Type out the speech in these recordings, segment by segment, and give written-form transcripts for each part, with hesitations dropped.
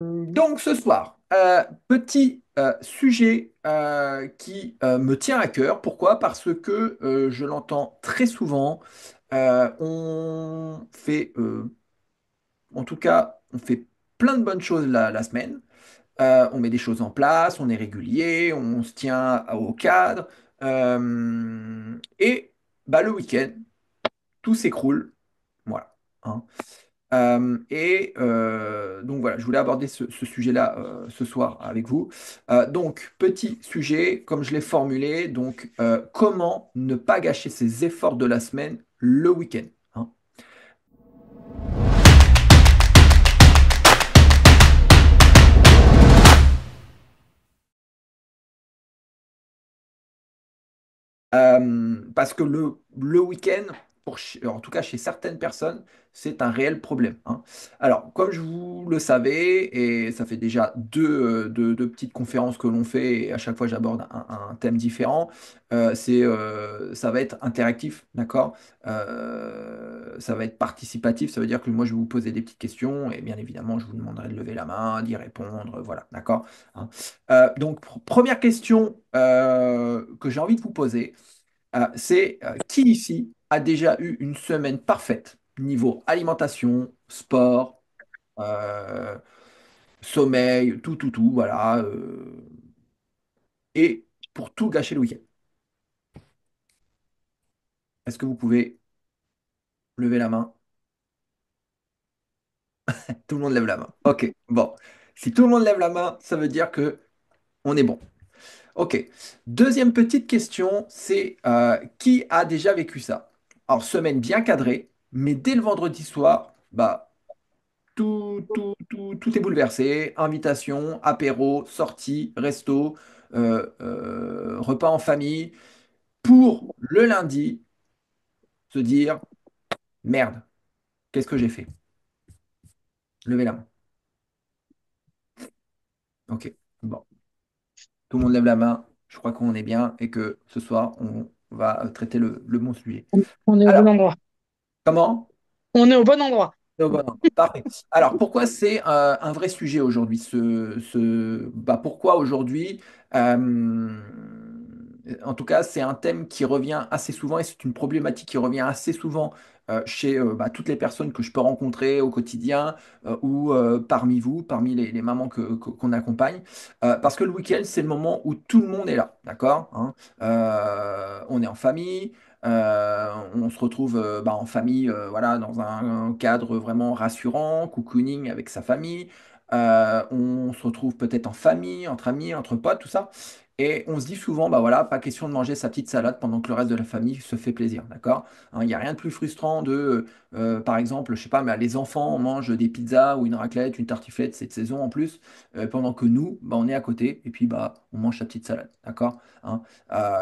Donc ce soir, petit sujet qui me tient à cœur. Pourquoi? Parce que je l'entends très souvent. On fait, en tout cas, on fait plein de bonnes choses la semaine. On met des choses en place, on est régulier, on se tient au cadre. Et bah, le week-end, tout s'écroule. Voilà, hein. Donc voilà, je voulais aborder ce sujet-là ce soir avec vous. Donc, petit sujet, comme je l'ai formulé, donc comment ne pas gâcher ses efforts de la semaine le week-end, hein. Parce que le week-end, en tout cas chez certaines personnes, c'est un réel problème, hein. Alors, comme je vous le savez, et ça fait déjà deux petites conférences que l'on fait, et à chaque fois j'aborde un thème différent, ça va être interactif, d'accord? Ça va être participatif, ça veut dire que moi je vais vous poser des petites questions, et bien évidemment je vous demanderai de lever la main, d'y répondre, voilà, d'accord? Hein. Donc, première question que j'ai envie de vous poser. C'est qui ici a déjà eu une semaine parfaite niveau alimentation, sport, euh, sommeil, tout, voilà, et pour tout gâcher le week-end. Est-ce que vous pouvez lever la main? Tout le monde lève la main. Ok, bon. Si tout le monde lève la main, ça veut dire que on est bon. Ok. Deuxième petite question, c'est qui a déjà vécu ça? Alors, semaine bien cadrée, mais dès le vendredi soir, bah, tout est bouleversé. Invitation, apéro, sortie, resto, repas en famille. Pour le lundi, se dire, merde, qu'est-ce que j'ai fait? Levez la main. Ok. Bon, tout le monde lève la main. Je crois qu'on est bien et que ce soir, on va traiter le bon sujet. On est au bon Alors, endroit. comment? On est au bon endroit. Au bon endroit. Parfait. Alors, pourquoi c'est un vrai sujet aujourd'hui pourquoi aujourd'hui euh, en tout cas, c'est un thème qui revient assez souvent et c'est une problématique qui revient assez souvent chez toutes les personnes que je peux rencontrer au quotidien ou parmi vous, parmi les mamans qu'on accompagne. Parce que le week-end, c'est le moment où tout le monde est là, d'accord, hein. On est en famille. On se retrouve en famille, voilà, dans un cadre vraiment rassurant, cocooning avec sa famille. On se retrouve peut-être en famille, entre amis, entre potes, tout ça. Et on se dit souvent, bah voilà, pas question de manger sa petite salade pendant que le reste de la famille se fait plaisir, d'accord? Hein, il n'y a rien de plus frustrant par exemple, je sais pas, mais les enfants mangent des pizzas ou une raclette, une tartiflette cette saison en plus, pendant que nous, bah, on est à côté et puis bah on mange sa petite salade, d'accord? Hein.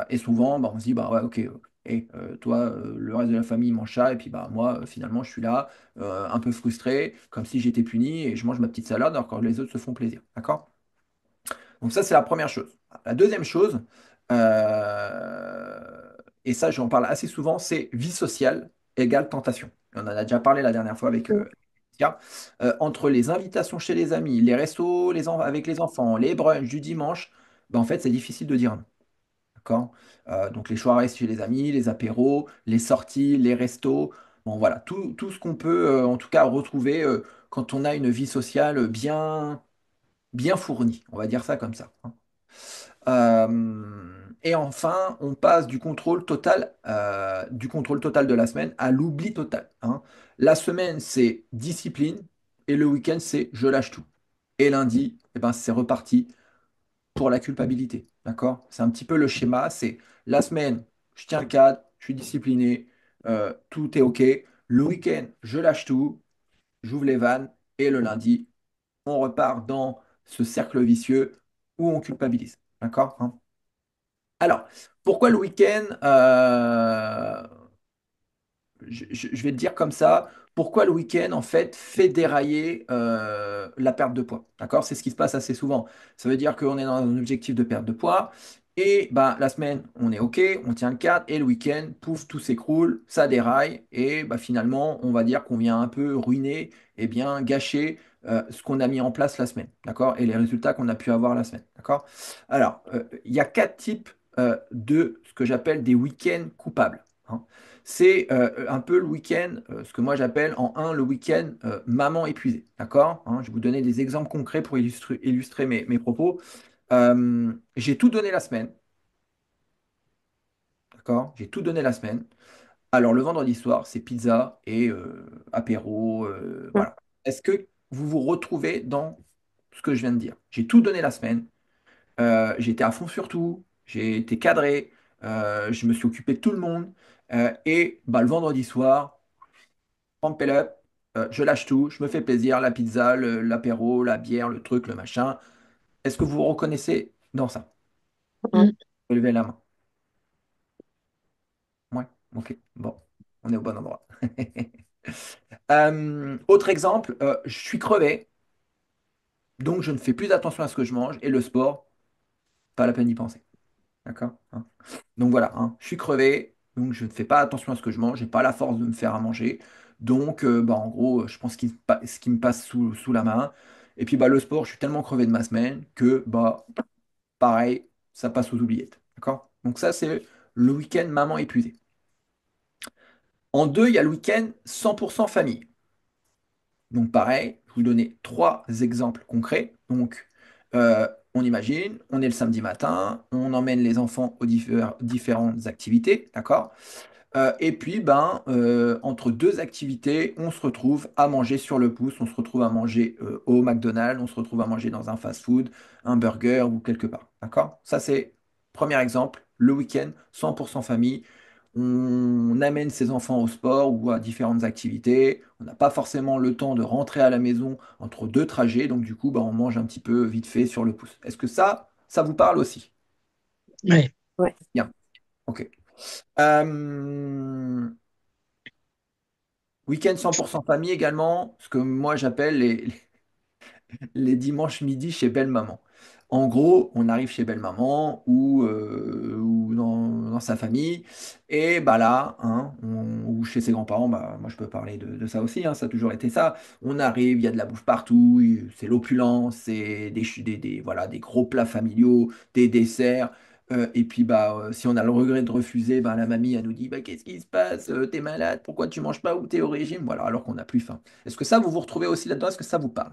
Et souvent, bah, on se dit, bah ouais, ok. Et toi, le reste de la famille mange ça, et puis bah moi, finalement, je suis là, un peu frustré, comme si j'étais puni, et je mange ma petite salade alors que les autres se font plaisir. D'accord? Donc ça, c'est la première chose. La deuxième chose, et ça, j'en parle assez souvent, c'est vie sociale égale tentation. On en a déjà parlé la dernière fois avec Tia. Entre les invitations chez les amis, les restos avec les enfants, les brunchs du dimanche, ben, en fait, c'est difficile de dire non. D'accord? Donc les soirées chez les amis, les apéros, les sorties, les restos, bon voilà, tout ce qu'on peut en tout cas retrouver quand on a une vie sociale bien fournie, on va dire ça comme ça, hein. Et enfin, on passe du contrôle total de la semaine à l'oubli total, hein. La semaine, c'est discipline et le week-end, c'est je lâche tout. Et lundi, eh ben, c'est reparti pour la culpabilité. D'accord? C'est un petit peu le schéma. C'est la semaine, je tiens le cadre, je suis discipliné, tout est OK. Le week-end, je lâche tout, j'ouvre les vannes, et le lundi, on repart dans ce cercle vicieux où on culpabilise. D'accord? Hein. Alors, pourquoi le week-end je vais te dire comme ça, pourquoi le week-end, en fait, fait dérailler la perte de poids. D'accord? C'est ce qui se passe assez souvent. Ça veut dire qu'on est dans un objectif de perte de poids. Et bah, la semaine, on est OK, on tient le cadre. Et le week-end, pouf, tout s'écroule, ça déraille. Et bah, finalement, on va dire qu'on vient un peu ruiner, et bien gâcher ce qu'on a mis en place la semaine, d'accord? Et les résultats qu'on a pu avoir la semaine, d'accord? Alors, il y a quatre types de ce que j'appelle des week-ends coupables, hein. C'est un peu le week-end, ce que moi j'appelle en un le week-end maman épuisée, d'accord? Hein, je vais vous donner des exemples concrets pour illustrer mes propos. J'ai tout donné la semaine, d'accord? J'ai tout donné la semaine. Alors, le vendredi soir, c'est pizza et apéro, Mm. voilà. Est-ce que vous vous retrouvez dans ce que je viens de dire? J'ai tout donné la semaine, j'ai été à fond sur tout, j'ai été cadré, je me suis occupé de tout le monde, et bah, le vendredi soir, pump it up, je lâche tout, je me fais plaisir, la pizza, l'apéro, la bière, le truc, le machin. Est-ce que vous vous reconnaissez dans ça? Mm. Levez la main. Ouais, ok, bon, on est au bon endroit. Autre exemple, je suis crevé, donc je ne fais plus attention à ce que je mange et le sport, pas la peine d'y penser. D'accord? Hein. Donc voilà, hein, je suis crevé, donc je ne fais pas attention à ce que je mange, j'ai pas la force de me faire à manger. Donc bah, en gros, je pense ce qui me passe sous la main. Et puis bah, le sport, je suis tellement crevé de ma semaine que bah pareil, ça passe aux oubliettes. D'accord? Donc ça, c'est le week-end maman épuisée. En deux, il y a le week-end 100% famille. Donc pareil, je vais vous donner trois exemples concrets. Donc on imagine, on est le samedi matin, on emmène les enfants aux différentes activités, d'accord? Et puis, ben, entre deux activités, on se retrouve à manger sur le pouce, on se retrouve à manger au McDonald's, on se retrouve à manger dans un fast-food, un burger ou quelque part. D'accord? Ça, c'est premier exemple, le week-end, 100% famille. On amène ses enfants au sport ou à différentes activités. On n'a pas forcément le temps de rentrer à la maison entre deux trajets, donc du coup, ben, on mange un petit peu vite fait sur le pouce. Est-ce que ça vous parle aussi? Ouais. Ouais. Bien, ok. Euh, Week-end 100% famille également, ce que moi j'appelle les dimanches midi chez Belle-Maman. En gros, on arrive chez Belle-Maman ou dans sa famille, et bah là, hein, ou chez ses grands-parents, bah, moi je peux parler de ça aussi, hein, ça a toujours été ça. On arrive, il y a de la bouffe partout, c'est l'opulence, c'est voilà, des gros plats familiaux, des desserts. Et puis bah, si on a le regret de refuser, bah, la mamie elle nous dit bah, qu'est-ce qui se passe? T'es malade, pourquoi tu manges pas ou t'es au régime? Voilà, alors qu'on n'a plus faim. Est-ce que ça vous vous retrouvez aussi là-dedans? Est-ce que ça vous parle?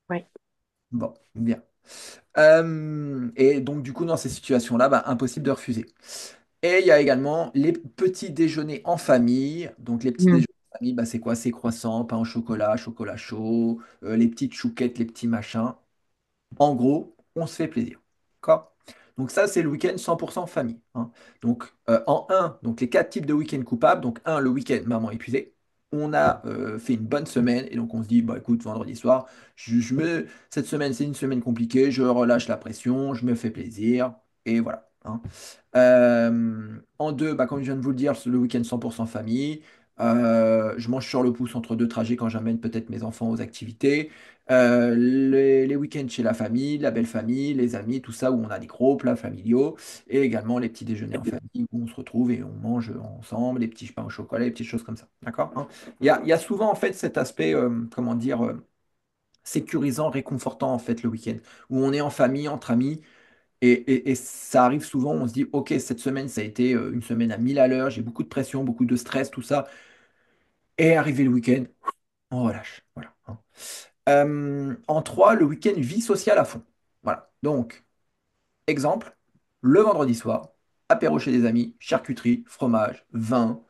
Ouais. Bon, bien. Et donc, du coup, dans ces situations-là, bah, impossible de refuser. Et il y a également les petits déjeuners en famille. Donc, les petits Mm. déjeuners en famille, bah, c'est quoi? C'est croissants, pain au chocolat, chocolat chaud, les petites chouquettes, les petits machins. En gros, on se fait plaisir. D'accord? Donc ça, c'est le week-end 100% famille, hein. Donc en un, donc les quatre types de week-end coupables. Donc un, le week-end maman épuisée. On a fait une bonne semaine et donc on se dit, bah écoute, vendredi soir, cette semaine, c'est une semaine compliquée, je relâche la pression, je me fais plaisir et voilà, hein. En deux, bah, comme je viens de vous le dire, c'est le week-end 100% famille. Je mange sur le pouce entre deux trajets quand j'amène peut-être mes enfants aux activités. Les week-ends chez la famille, la belle famille, les amis, tout ça où on a des gros plats familiaux et également les petits déjeuners en famille où on se retrouve et on mange ensemble, les petits pains au chocolat, les petites choses comme ça. D'accord, hein. Il y a souvent en fait cet aspect, comment dire, sécurisant, réconfortant en fait le week-end où on est en famille, entre amis. Et ça arrive souvent, on se dit, ok, cette semaine, ça a été une semaine à 1000 à l'heure, j'ai beaucoup de pression, beaucoup de stress, tout ça. Et arrivé le week-end, on relâche. Voilà, hein. En 3, le week-end vie sociale à fond. Voilà. Donc, exemple, le vendredi soir, apéro chez des amis, charcuterie, fromage, vin,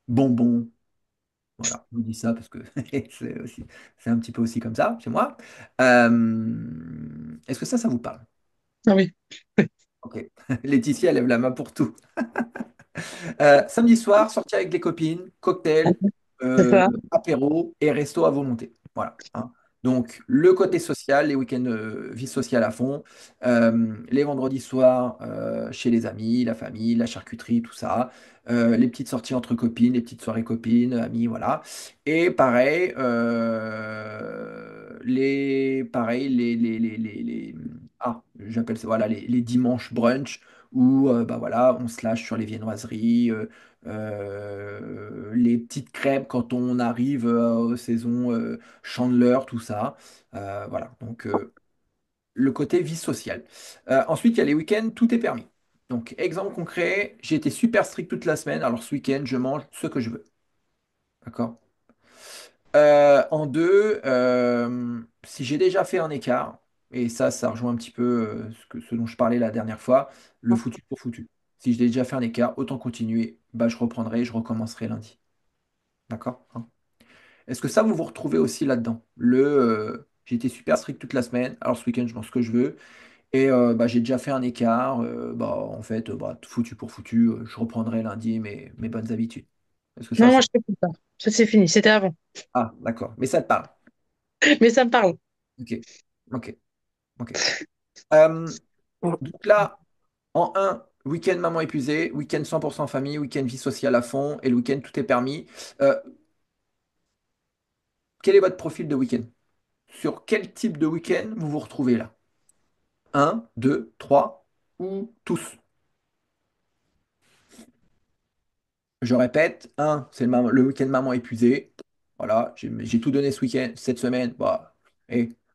bonbons. Voilà, je vous dis ça parce que c'est un petit peu aussi comme ça chez moi. Est-ce que ça vous parle? Ah oui. Ok. Laetitia, elle lève la main pour tout. Samedi soir, sortir avec les copines, cocktail, C'est euh, ça. apéro et resto à volonté. Voilà, hein. Donc, le côté social, les week-ends vie sociale à fond, les vendredis soirs chez les amis, la famille, la charcuterie, tout ça, les petites sorties entre copines, les petites soirées copines, amis, voilà. Et pareil, pareil, j'appelle ça, voilà, les dimanches brunch où bah voilà, on se lâche sur les viennoiseries, les petites crêpes quand on arrive aux saisons Chandeleur, tout ça. Voilà, donc le côté vie sociale. Ensuite, il y a les week-ends, tout est permis. Donc, exemple concret, j'ai été super strict toute la semaine, alors ce week-end, je mange ce que je veux. D'accord? En deux, si j'ai déjà fait un écart, et ça rejoint un petit peu ce dont je parlais la dernière fois, le foutu pour foutu. Si j'ai déjà fait un écart, autant continuer. Bah, je reprendrai, je recommencerai lundi. D'accord? Hein. Est-ce que ça, vous vous retrouvez aussi là-dedans? J'ai été super strict toute la semaine, alors ce week-end, je mange ce que je veux. Et bah, j'ai déjà fait un écart. Bah, en fait, bah, foutu pour foutu, je reprendrai lundi mes bonnes habitudes. Est-ce que Non, ça, moi, ça... je fais plus ça. Ça, c'est fini. C'était avant. Ah, d'accord. Mais ça te parle. Mais ça me parle. Ok. Ok. Ok. Euh, donc là, en un, week-end maman épuisée, week-end 100% famille, week-end vie sociale à fond, et le week-end tout est permis. Euh, Quel est votre profil de week-end? Sur quel type de week-end vous vous retrouvez là? Un, deux, trois ou tous? Je répète, un, c'est le week-end maman épuisé. Voilà, j'ai tout donné ce week-end, cette semaine. Bah,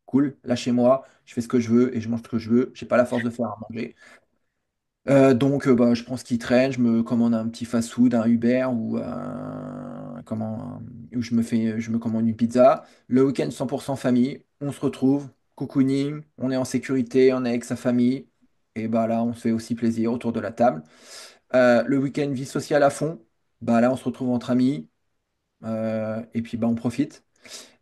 cool, lâchez-moi, je fais ce que je veux et je mange ce que je veux. J'ai pas la force de faire à manger. Donc, bah, je prends ce qui traîne, je me commande un petit fast-food, un Uber ou je me commande une pizza. Le week-end 100% famille, on se retrouve, cocooning, on est en sécurité, on est avec sa famille. Et bah là, on se fait aussi plaisir autour de la table. Le week-end vie sociale à fond, bah là, on se retrouve entre amis et puis bah, on profite.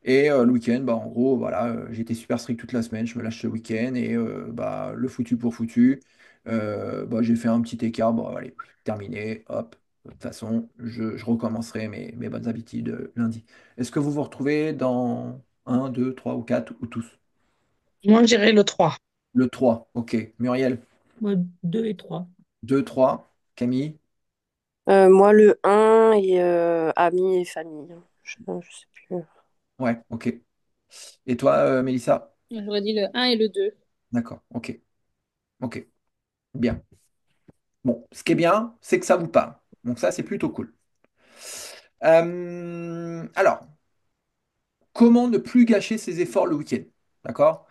Et le week-end, bah, en gros, voilà, j'étais super strict toute la semaine, je me lâche le week-end et bah, le foutu pour foutu. Bah, j'ai fait un petit écart, bon, allez, terminé, hop. De toute façon, je recommencerai mes bonnes habitudes lundi. Est-ce que vous vous retrouvez dans un 2 3 ou 4 ou tous? Moi, je dirais le 3. Le 3 ok. Muriel, Moi, 2 et 3. 2 3 Camille? Moi, le un et amis et famille. Je sais plus. Ouais, ok. Et toi, Mélissa? J'aurais dit le un et le 2. D'accord, ok, ok, bien. Bon, ce qui est bien, c'est que ça vous parle. Donc ça, c'est plutôt cool. Alors, comment ne plus gâcher ses efforts le week-end? D'accord?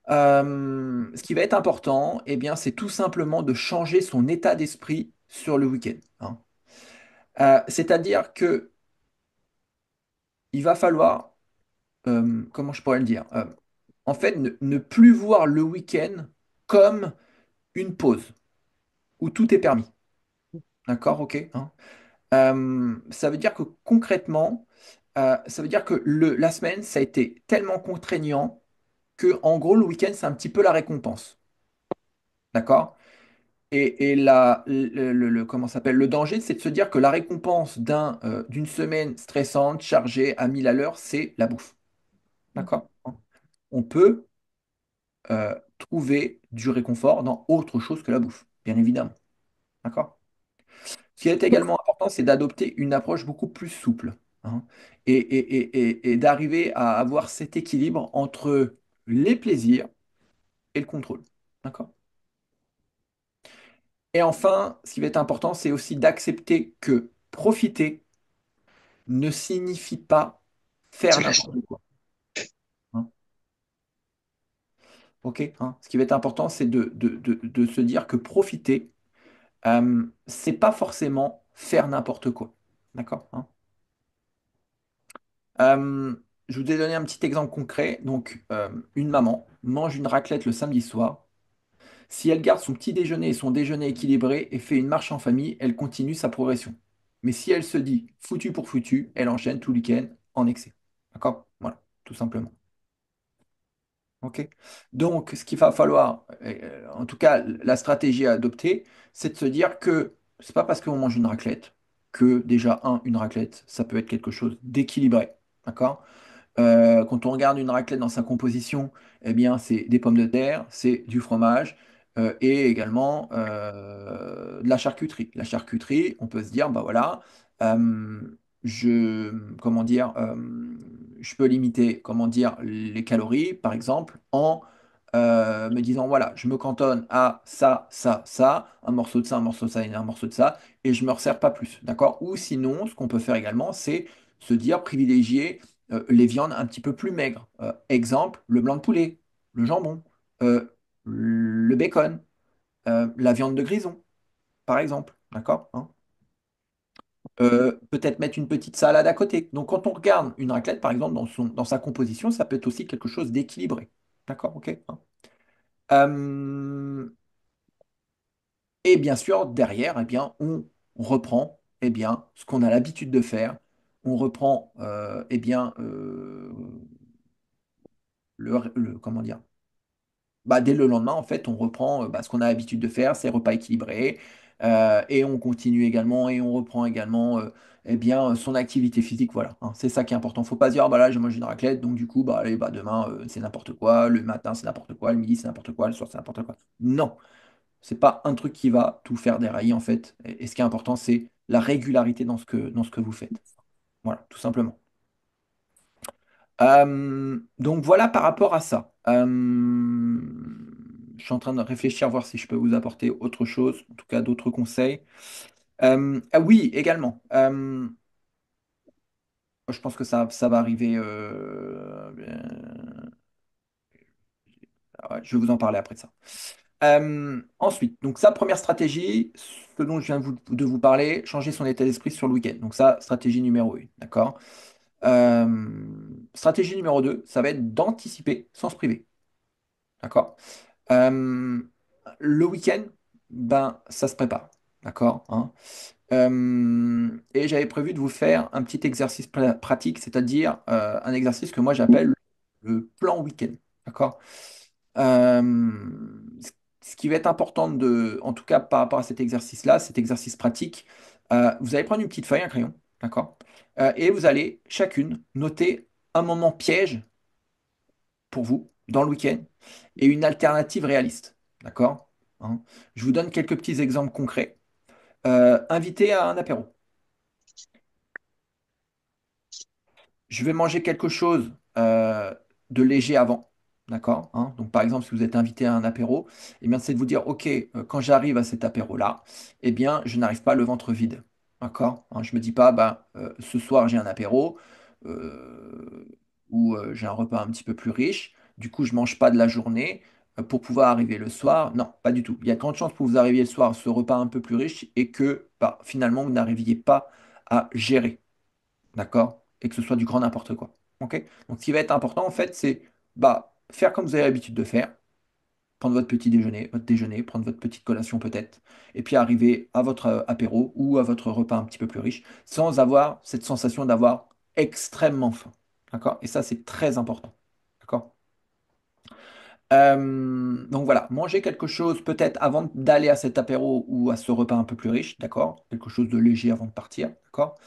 Ce qui va être important, eh bien, c'est tout simplement de changer son état d'esprit sur le week-end. Hein. C'est-à-dire que il va falloir, comment je pourrais le dire? En fait, ne plus voir le week-end comme une pause où tout est permis. D'accord? Ok? Hein. Ça veut dire que concrètement, ça veut dire que la semaine, ça a été tellement contraignant que, en gros, le week-end, c'est un petit peu la récompense. D'accord? Comment ça s'appelle? Le danger, c'est de se dire que la récompense d'une semaine stressante, chargée à 1000 à l'heure, c'est la bouffe. D'accord? Hein. On peut trouver du réconfort dans autre chose que la bouffe, bien évidemment. D'accord? Ce qui est également important, c'est d'adopter une approche beaucoup plus souple, hein, et d'arriver à avoir cet équilibre entre les plaisirs et le contrôle. D'accord? Et enfin, ce qui va être important, c'est aussi d'accepter que profiter ne signifie pas faire n'importe quoi. Hein. Ok? Hein. Ce qui va être important, c'est de se dire que profiter, c'est pas forcément faire n'importe quoi. D'accord? Hein. Euh, je vous ai donné un petit exemple concret. Donc, une maman mange une raclette le samedi soir. Si elle garde son petit déjeuner et son déjeuner équilibré et fait une marche en famille, elle continue sa progression. Mais si elle se dit foutu pour foutu, elle enchaîne tout le week-end en excès. D'accord? Voilà, tout simplement. Ok? Donc, ce qu'il va falloir, en tout cas, la stratégie à adopter, c'est de se dire que c'est pas parce qu'on mange une raclette que déjà, une raclette, ça peut être quelque chose d'équilibré. D'accord? Quand on regarde une raclette dans sa composition, eh bien, c'est des pommes de terre, c'est du fromage et également de la charcuterie. La charcuterie, on peut se dire, bah voilà, comment dire, je peux limiter, comment dire, les calories, par exemple, en me disant, voilà, je me cantonne à ça, ça, ça, un morceau de ça, un morceau de ça et un morceau de ça, et je me resserre pas plus, d'accord? Ou sinon, ce qu'on peut faire également, c'est se dire, privilégier les viandes un petit peu plus maigres. Exemple, le blanc de poulet, le jambon, euh, le bacon, la viande de grison, par exemple, d'accord? Hein. Peut-être mettre une petite salade à côté. Donc, quand on regarde une raclette, par exemple, dans sa composition, ça peut être aussi quelque chose d'équilibré. D'accord, ok. Hein. Euh, et bien sûr, derrière, eh bien, on reprend eh bien, ce qu'on a l'habitude de faire. On reprend eh bien, comment dire? Bah, dès le lendemain, en fait, on reprend bah, ce qu'on a l'habitude de faire, ces repas équilibrés, et on continue également, et on reprend également eh bien, son activité physique. Voilà, hein. C'est ça qui est important. Faut pas se dire, ah, bah là, j'ai mangé une raclette, donc du coup, bah, allez, bah, demain, c'est n'importe quoi, le matin, c'est n'importe quoi, le midi, c'est n'importe quoi, le soir, c'est n'importe quoi. Non, c'est pas un truc qui va tout faire dérailler, en fait. Et ce qui est important, c'est la régularité dans ce que vous faites. Voilà, tout simplement. Donc voilà par rapport à ça. Je suis en train de réfléchir, voir si je peux vous apporter autre chose, en tout cas d'autres conseils. Ah oui, également. Je pense que ça va arriver. Ah ouais, je vais vous en parler après de ça. Ensuite, donc ça, première stratégie, ce dont je viens de vous parler, changer son état d'esprit sur le week-end. Donc ça, stratégie numéro 1, d'accord? Stratégie numéro 2, ça va être d'anticiper sans se priver. D'accord? Euh, le week-end, ben, ça se prépare. D'accord? Hein. Et j'avais prévu de vous faire un petit exercice pratique, c'est-à-dire un exercice que moi j'appelle le plan week-end. D'accord? Euh, ce ce qui va être important en tout cas par rapport à cet exercice-là, cet exercice pratique, vous allez prendre une petite feuille, un crayon, d'accord? Et vous allez chacune noter un moment piège pour vous dans le week-end et une alternative réaliste. D'accord? Hein. Je vous donne quelques petits exemples concrets. Invité à un apéro. Je vais manger quelque chose de léger avant. D'accord? Hein. Donc, par exemple, si vous êtes invité à un apéro, eh bien, c'est de vous dire, OK, quand j'arrive à cet apéro-là, eh bien, je n'arrive pas le ventre vide. D'accord? Hein, je ne me dis pas, bah, ce soir, j'ai un apéro ou j'ai un repas un petit peu plus riche. Du coup, je ne mange pas de la journée pour pouvoir arriver le soir. Non, pas du tout. Il y a grande chance pour que vous arriviez le soir à ce repas un peu plus riche et que bah, finalement, vous n'arriviez pas à gérer. D'accord? Et que ce soit du grand n'importe quoi. Ok? Donc, ce qui va être important, en fait, c'est bah, faire comme vous avez l'habitude de faire, prendre votre petit déjeuner, votre déjeuner, prendre votre petite collation peut-être, et puis arriver à votre apéro ou à votre repas un petit peu plus riche, sans avoir cette sensation d'avoir extrêmement faim. D'accord? Et ça, c'est très important. D'accord? Donc voilà, manger quelque chose peut-être avant d'aller à cet apéro ou à ce repas un peu plus riche, d'accord? Quelque chose de léger avant de partir, d'accord?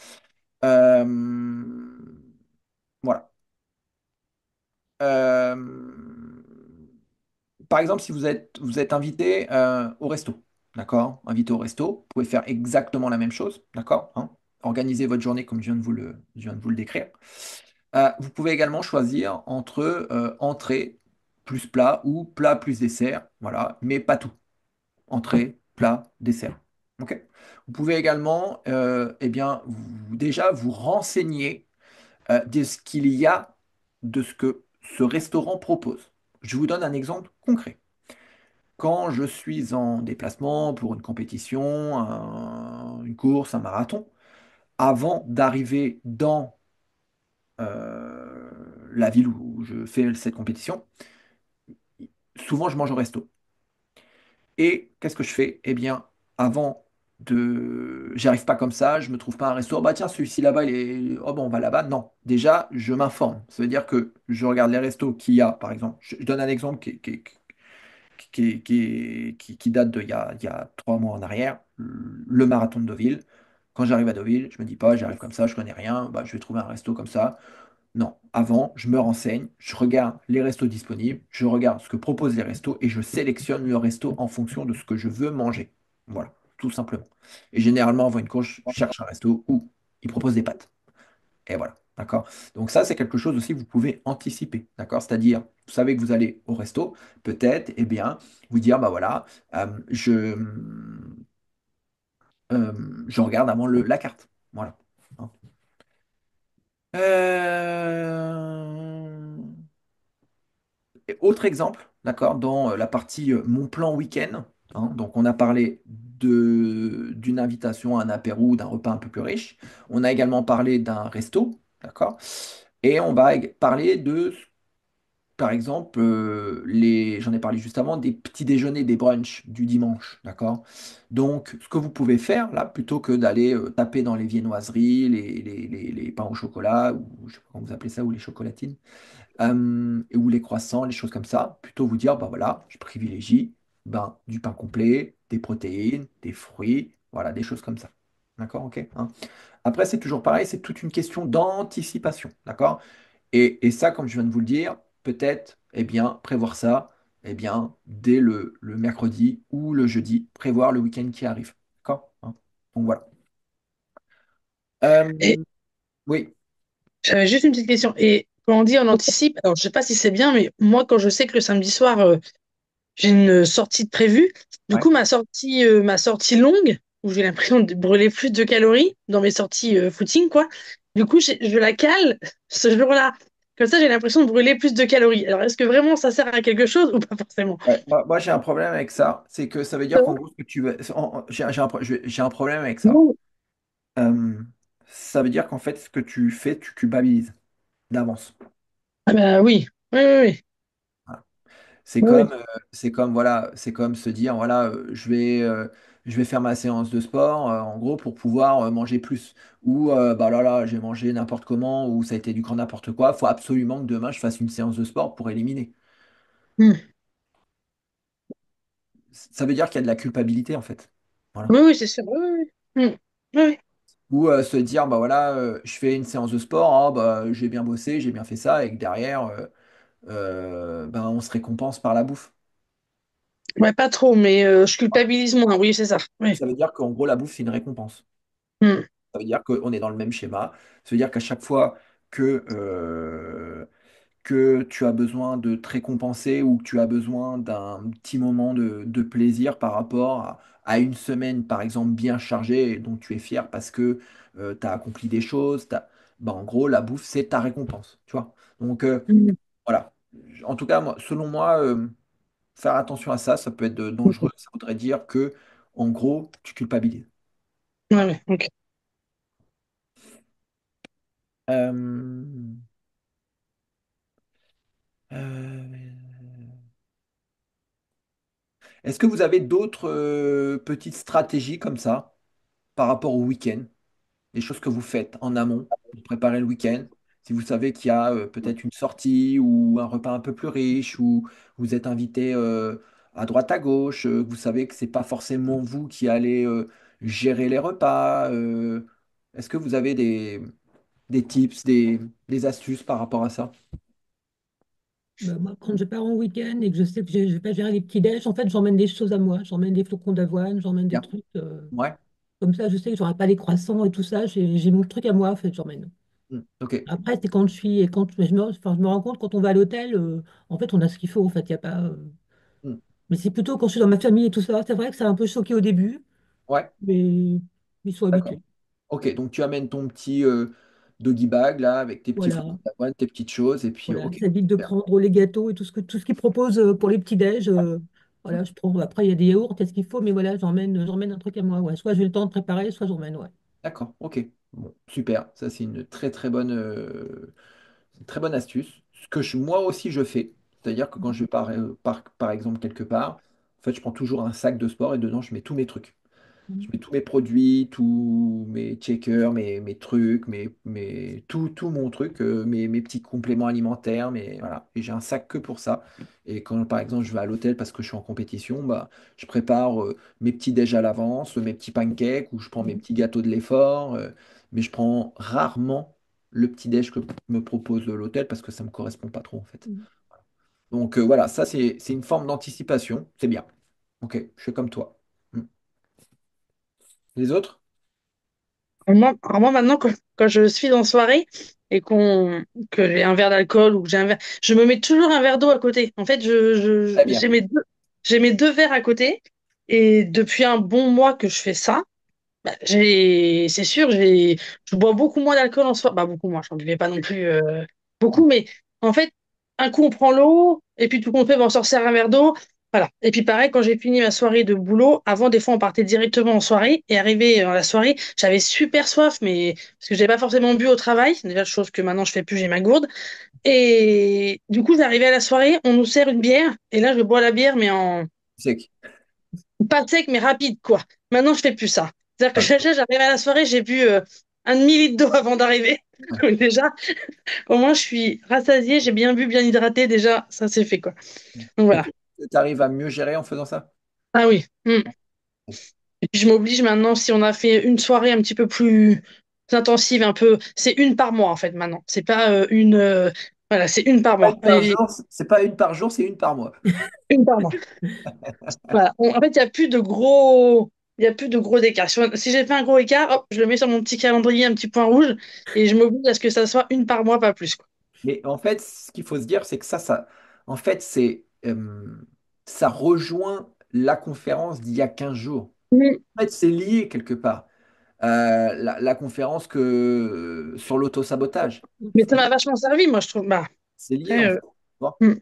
Euh, voilà. Euh, Par exemple, si vous êtes invité au resto, d'accord? Invité au resto, vous pouvez faire exactement la même chose, d'accord? Hein. Organisez votre journée comme je viens de vous le décrire. Vous pouvez également choisir entre entrée plus plat ou plat plus dessert, voilà, mais pas tout. Entrée, plat, dessert. Ok. Vous pouvez également eh bien, déjà vous renseigner de ce qu'il y a, de ce que ce restaurant propose. Je vous donne un exemple concret. Quand je suis en déplacement pour une compétition, une course, un marathon, avant d'arriver dans la ville où je fais cette compétition, souvent je mange au resto. Et qu'est-ce que je fais? Eh bien, avant de... J'arrive pas comme ça, je me trouve pas un resto. Bah tiens, celui-ci là-bas, il est... Oh bon, on va là-bas. Non, déjà, je m'informe. Ça veut dire que je regarde les restos qu'il y a, par exemple. Je donne un exemple qui date il y a 3 mois en arrière, le marathon de Deauville. Quand j'arrive à Deauville, je me dis pas, j'arrive comme ça, je connais rien, bah, je vais trouver un resto comme ça. Non, avant, je me renseigne, je regarde les restos disponibles, je regarde ce que proposent les restos et je sélectionne le resto en fonction de ce que je veux manger. Voilà, tout simplement. Et généralement, avant une course, je cherche un resto où ils proposent des pâtes. Et voilà, d'accord? Donc ça, c'est quelque chose aussi que vous pouvez anticiper, d'accord? C'est-à-dire, vous savez que vous allez au resto, peut-être, eh bien, vous dire, bah voilà, je regarde avant la carte. Voilà. Hein. Euh, Et autre exemple, d'accord, dans la partie mon plan week-end, hein, donc on a parlé d'une invitation à un apéro ou d'un repas un peu plus riche. On a également parlé d'un resto, d'accord, et on va parler de, par exemple, j'en ai parlé juste avant, des petits déjeuners, des brunchs du dimanche, d'accord. Donc, ce que vous pouvez faire là, plutôt que d'aller taper dans les viennoiseries, les pains au chocolat, ou je sais pas comment vous appelez ça, ou les chocolatines ou les croissants, les choses comme ça, plutôt vous dire, bah voilà, je privilégie du pain complet, des protéines, des fruits, voilà, des choses comme ça. D'accord, ok. Hein. Après, c'est toujours pareil, c'est toute une question d'anticipation, d'accord? Et ça, comme je viens de vous le dire, peut-être, eh bien, prévoir ça, eh bien, dès le mercredi ou le jeudi, prévoir le week-end qui arrive. D'accord? Hein. Donc voilà. Et Oui, j'avais juste une petite question. Et quand on dit on anticipe, alors je sais pas si c'est bien, mais moi, quand je sais que le samedi soir, j'ai une sortie de prévue, du ouais, coup, ma sortie longue, où j'ai l'impression de brûler plus de calories dans mes sorties footing, quoi, du coup, je la cale ce jour-là. Comme ça, j'ai l'impression de brûler plus de calories. Alors, est-ce que vraiment ça sert à quelque chose ou pas forcément? ouais. Moi, j'ai un problème avec ça. C'est que ça veut dire qu'en gros, ce que tu veux. J'ai un problème avec ça. Non. Euh, Ça veut dire qu'en fait, ce que tu fais, tu culpabilises d'avance. Ah bah oui, oui, oui, Voilà. C'est oui. comme, Oui. voilà, c'est comme se dire, voilà, je vais faire ma séance de sport, en gros, pour pouvoir manger plus. Ou, bah là, là, j'ai mangé n'importe comment, ou ça a été du grand n'importe quoi. Il faut absolument que demain, je fasse une séance de sport pour éliminer. Hmm. Ça veut dire qu'il y a de la culpabilité, en fait. Voilà. Oui, oui, c'est sûr. Oui, oui, oui. Hmm. Oui, Ou se dire, bah voilà, je fais une séance de sport, ah, bah, j'ai bien bossé, j'ai bien fait ça, et que derrière, ben, on se récompense par la bouffe. oui. Ouais, pas trop, mais je culpabilise moins. Oui, c'est ça. Oui. Ça veut dire qu'en gros, la bouffe, c'est une récompense. Hmm. Ça veut dire qu'on est dans le même schéma. Ça veut dire qu'à chaque fois que tu as besoin de te récompenser ou que tu as besoin d'un petit moment de plaisir par rapport à une semaine, par exemple, bien chargée et dont tu es fier parce que tu as accompli des choses, ben, en gros, la bouffe, c'est ta récompense. Tu vois? Donc, Hmm. voilà. En tout cas, selon moi, faire attention à ça, ça peut être dangereux. Ça voudrait dire que, en gros, tu culpabilises. Ouais, Voilà. ouais, ok. Euh, euh, Est-ce que vous avez d'autres petites stratégies comme ça par rapport au week-end? Des choses que vous faites en amont pour préparer le week-end? Si vous savez qu'il y a peut-être une sortie ou un repas un peu plus riche ou vous êtes invité à droite à gauche, vous savez que c'est pas forcément vous qui allez gérer les repas. Est-ce que vous avez des tips, des astuces par rapport à ça? Bah, moi, quand je pars en week-end et que je sais que je ne vais pas gérer les petits déj, en fait, j'emmène des choses à moi. J'emmène des flocons d'avoine, j'emmène des Bien. trucs. Ouais. Comme ça, je sais que j'aurai pas les croissants et tout ça. J'ai mon truc à moi, en fait, j'emmène. Ok. Après, c'est quand je suis. Et quand enfin, je me rends compte, quand on va à l'hôtel, en fait, on a ce qu'il faut. En fait, il y a pas. Mm. Mais c'est plutôt quand je suis dans ma famille et tout ça. C'est vrai que ça a un peu choqué au début, Ouais. mais ils sont D'accord. habitués. Ok, donc tu amènes ton petit doggy bag là avec tes petits flocons Voilà. d'avoine, tes petites choses et puis Voilà, ok. ça évite de Super. prendre les gâteaux et tout ce qu'ils proposent pour les petits déj. Ouais. Voilà, je prends. Après, il y a des yaourts, est-ce qu'il faut, mais voilà, j'emmène un truc à moi. Ouais. Soit j'ai le temps de préparer, soit j'emmène. Ouais. D'accord, ok. Bon, super. Ça, c'est une très bonne astuce. Ce que moi aussi je fais, c'est-à-dire que quand je pars, par exemple quelque part, en fait, je prends toujours un sac de sport et dedans, je mets tous mes trucs. Je Mhm. mets tous mes produits, tous mes checkers, mes trucs, tout mon truc, mes petits compléments alimentaires, voilà. Et j'ai un sac que pour ça. Et quand, par exemple, je vais à l'hôtel parce que je suis en compétition, bah, je prépare mes petits déj à l'avance, mes petits pancakes, ou je prends mes petits gâteaux de l'effort. Mais je prends rarement le petit déj que me propose l'hôtel parce que ça me correspond pas trop, en fait. Mhm. Donc voilà, ça, c'est une forme d'anticipation. C'est bien. Ok, je fais comme toi. Mm. Les autres? Alors moi, maintenant, quand je suis en soirée, et que j'ai un verre d'alcool ou que j'ai un verre, je me mets toujours un verre d'eau à côté. En fait, Très bien. j'ai mes deux verres à côté et depuis un bon mois que je fais ça, bah, c'est sûr, je bois beaucoup moins d'alcool en soirée. Bah, beaucoup moins, j'en buvais pas non plus beaucoup, mais en fait, un coup on prend l'eau, et puis tout compte fait, bon, on s'en sert un verre d'eau. Voilà. Et puis pareil, quand j'ai fini ma soirée de boulot, avant, des fois, on partait directement en soirée, et arrivé dans la soirée, j'avais super soif, mais parce que j'avais pas forcément bu au travail, c'est déjà chose que maintenant je fais plus, j'ai ma gourde. Et du coup, j'arrivais à la soirée, on nous sert une bière, et là, je bois la bière, mais en Sec. pas sec, mais rapide, quoi. Maintenant, je fais plus ça. C'est-à-dire que Ouais. j'arrive à la soirée, j'ai bu un demi-litre d'eau avant d'arriver. Ouais. Donc déjà, au moins, je suis rassasiée, j'ai bien bu, bien hydraté, déjà, ça c'est fait, quoi. Donc Et voilà. tu arrives à mieux gérer en faisant ça? Ah oui. Et puis je m'oblige maintenant, si on a fait une soirée un petit peu plus intensive, un peu, c'est une par mois, en fait, maintenant. C'est pas voilà, c'est une par Pas mois. une par jour, c'est pas une par jour, c'est une par mois. Une par mois. Voilà. En fait, il y a plus de gros écarts. Si j'ai fait un gros écart, hop, je le mets sur mon petit calendrier, un petit point rouge, et je m'oblige à ce que ça soit une par mois, pas plus, quoi. Mais en fait, ce qu'il faut se dire, c'est que en fait, ça rejoint la conférence d'il y a 15 jours. Mm. En fait, c'est lié quelque part. La conférence sur l'autosabotage. Mais ça m'a vachement servi, moi, je trouve. Bah, C'est lié, après, en fait. Tu vois. mm,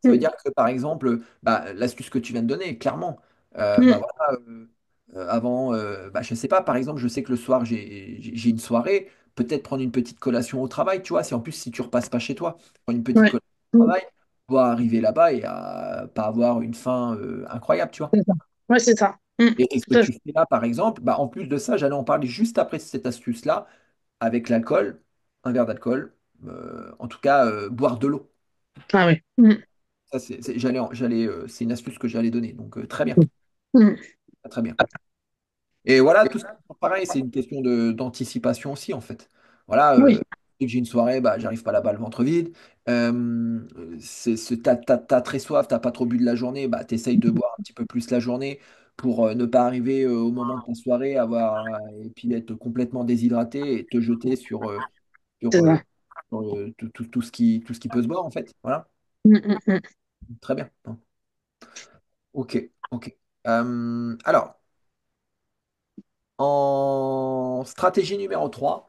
Ça veut mm, dire que, par exemple, bah, l'astuce que tu viens de donner, clairement, bah, mm. voilà, avant, bah, je sais pas, par exemple, je sais que le soir, j'ai une soirée, peut-être prendre une petite collation au travail, tu vois, si tu repasses pas chez toi, prendre une petite Ouais. collation au Mm. travail, pour arriver là-bas et à pas avoir une faim incroyable, tu vois. C'est ça. Ouais, c'est ça. Mm. Et ce que Tout à tu fait. fais là, par exemple, bah, en plus de ça, j'allais en parler juste après cette astuce-là, avec l'alcool, un verre d'alcool, en tout cas, boire de l'eau. Ah oui. Mm. Ça, c'est une astuce que j'allais donner. Donc, très bien. Mm. Très bien. Et voilà, tout ça, pareil, c'est une question d'anticipation aussi, en fait. Voilà, Oui, dès que j'ai une soirée, bah, j'arrive pas là-bas le ventre vide. T'as très soif, t'as pas trop bu de la journée, bah, t'essayes de boire un petit peu plus la journée pour ne pas arriver au moment de ta soirée, et puis être complètement déshydraté et te jeter sur, c'est euh, ça. tout ce qui peut se boire, en fait. Voilà, Mm, mm, mm. très bien. Ok, ok. Alors, en stratégie numéro 3,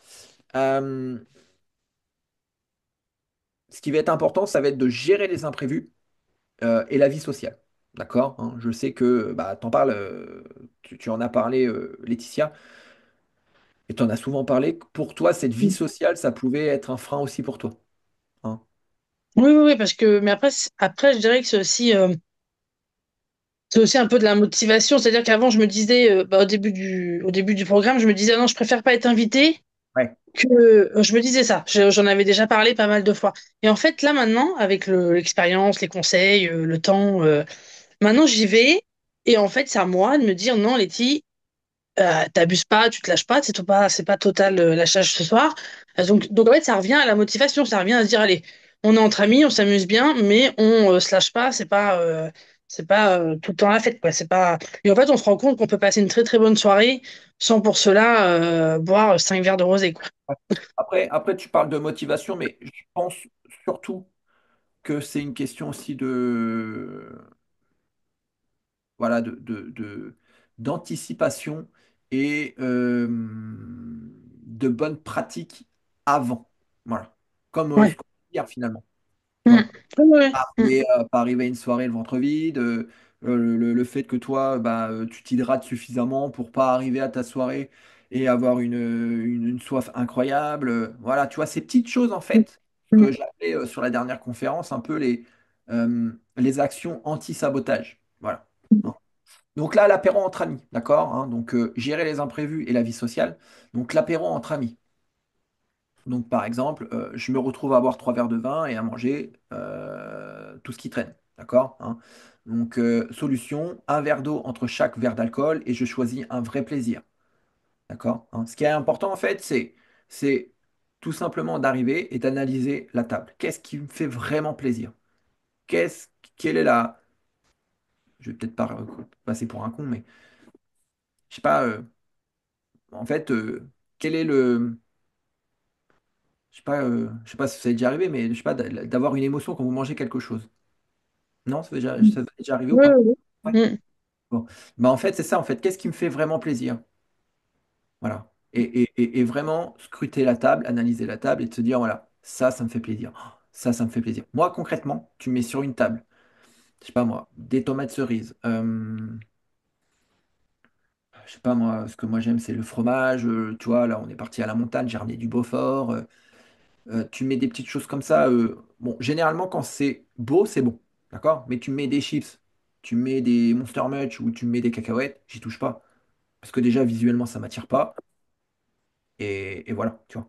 euh, ce qui va être important, ça va être de gérer les imprévus et la vie sociale. D'accord? Hein, je sais que bah, t'en parles, tu en as parlé, Laetitia, et tu en as souvent parlé. Pour toi, cette vie sociale, ça pouvait être un frein aussi pour toi. Hein. Oui, oui, oui, parce que, mais après, après, je dirais que c'est aussi un peu de la motivation. C'est-à-dire qu'avant, je me disais, bah, au début du programme, je me disais, ah non, je préfère pas être invitée Ouais. que, je me disais ça. J'en avais déjà parlé pas mal de fois. Et en fait, là, maintenant, avec l'expérience, les conseils, le temps, maintenant, j'y vais. Et en fait, c'est à moi de me dire, non, Letty, t'abuses pas, tu te lâches pas, c'est pas total lâchage ce soir. Donc en fait, ça revient à la motivation, ça revient à se dire, allez, on est entre amis, on s'amuse bien, mais on se lâche pas, c'est pas tout le temps la fête, quoi. C'est pas. Et en fait, on se rend compte qu'on peut passer une très très bonne soirée sans pour cela boire 5 verres de rosé, quoi. Après, tu parles de motivation, mais je pense surtout que c'est une question aussi voilà, d'anticipation et de bonnes pratiques avant. Voilà. Comme ce Ouais. qu'on dit hier finalement. Tu Mm. vois, Ouais, ouais. pas arriver à une soirée le ventre vide, le fait que toi, bah, tu t'hydrates suffisamment pour pas arriver à ta soirée et avoir une soif incroyable. Voilà, tu vois, ces petites choses en Mm. fait Mm. que j'appelais sur la dernière conférence un peu les actions anti-sabotage. Voilà. Hein. Donc là, l'apéro entre amis, d'accord? Hein, donc gérer les imprévus et la vie sociale. Donc l'apéro entre amis. Donc, par exemple, je me retrouve à boire 3 verres de vin et à manger tout ce qui traîne. D'accord? Hein. Donc, solution, un verre d'eau entre chaque verre d'alcool et je choisis un vrai plaisir. D'accord? Hein. Ce qui est important, en fait, c'est tout simplement d'arriver et d'analyser la table. Qu'est-ce qui me fait vraiment plaisir? Qu'est-ce, quelle est la. Je vais peut-être pas passer pour un con, mais je sais pas, en fait, quel est le. je sais pas si ça est déjà arrivé, mais je sais pas, d'avoir une émotion quand vous mangez quelque chose. Non, ça vous est déjà arrivé ou Ouais, pas? ouais, Ouais. ouais. Bon. Bah, en fait, c'est ça, en fait. Qu'est-ce qui me fait vraiment plaisir? Voilà. Et vraiment scruter la table, analyser la table et de se dire, voilà, ça me fait plaisir. Oh, ça me fait plaisir. Moi, concrètement, tu me mets sur une table, je sais pas moi, des tomates cerises. Je sais pas moi, ce que moi j'aime, c'est le fromage. Tu vois, là, on est parti à la montagne, j'ai ramené du Beaufort. Tu mets des petites choses comme ça. Bon, généralement, quand c'est beau, c'est bon. D'accord? Mais tu mets des chips, tu mets des Monster Munch ou tu mets des cacahuètes, j'y touche pas. Parce que déjà, visuellement, ça m'attire pas. Et voilà, tu vois.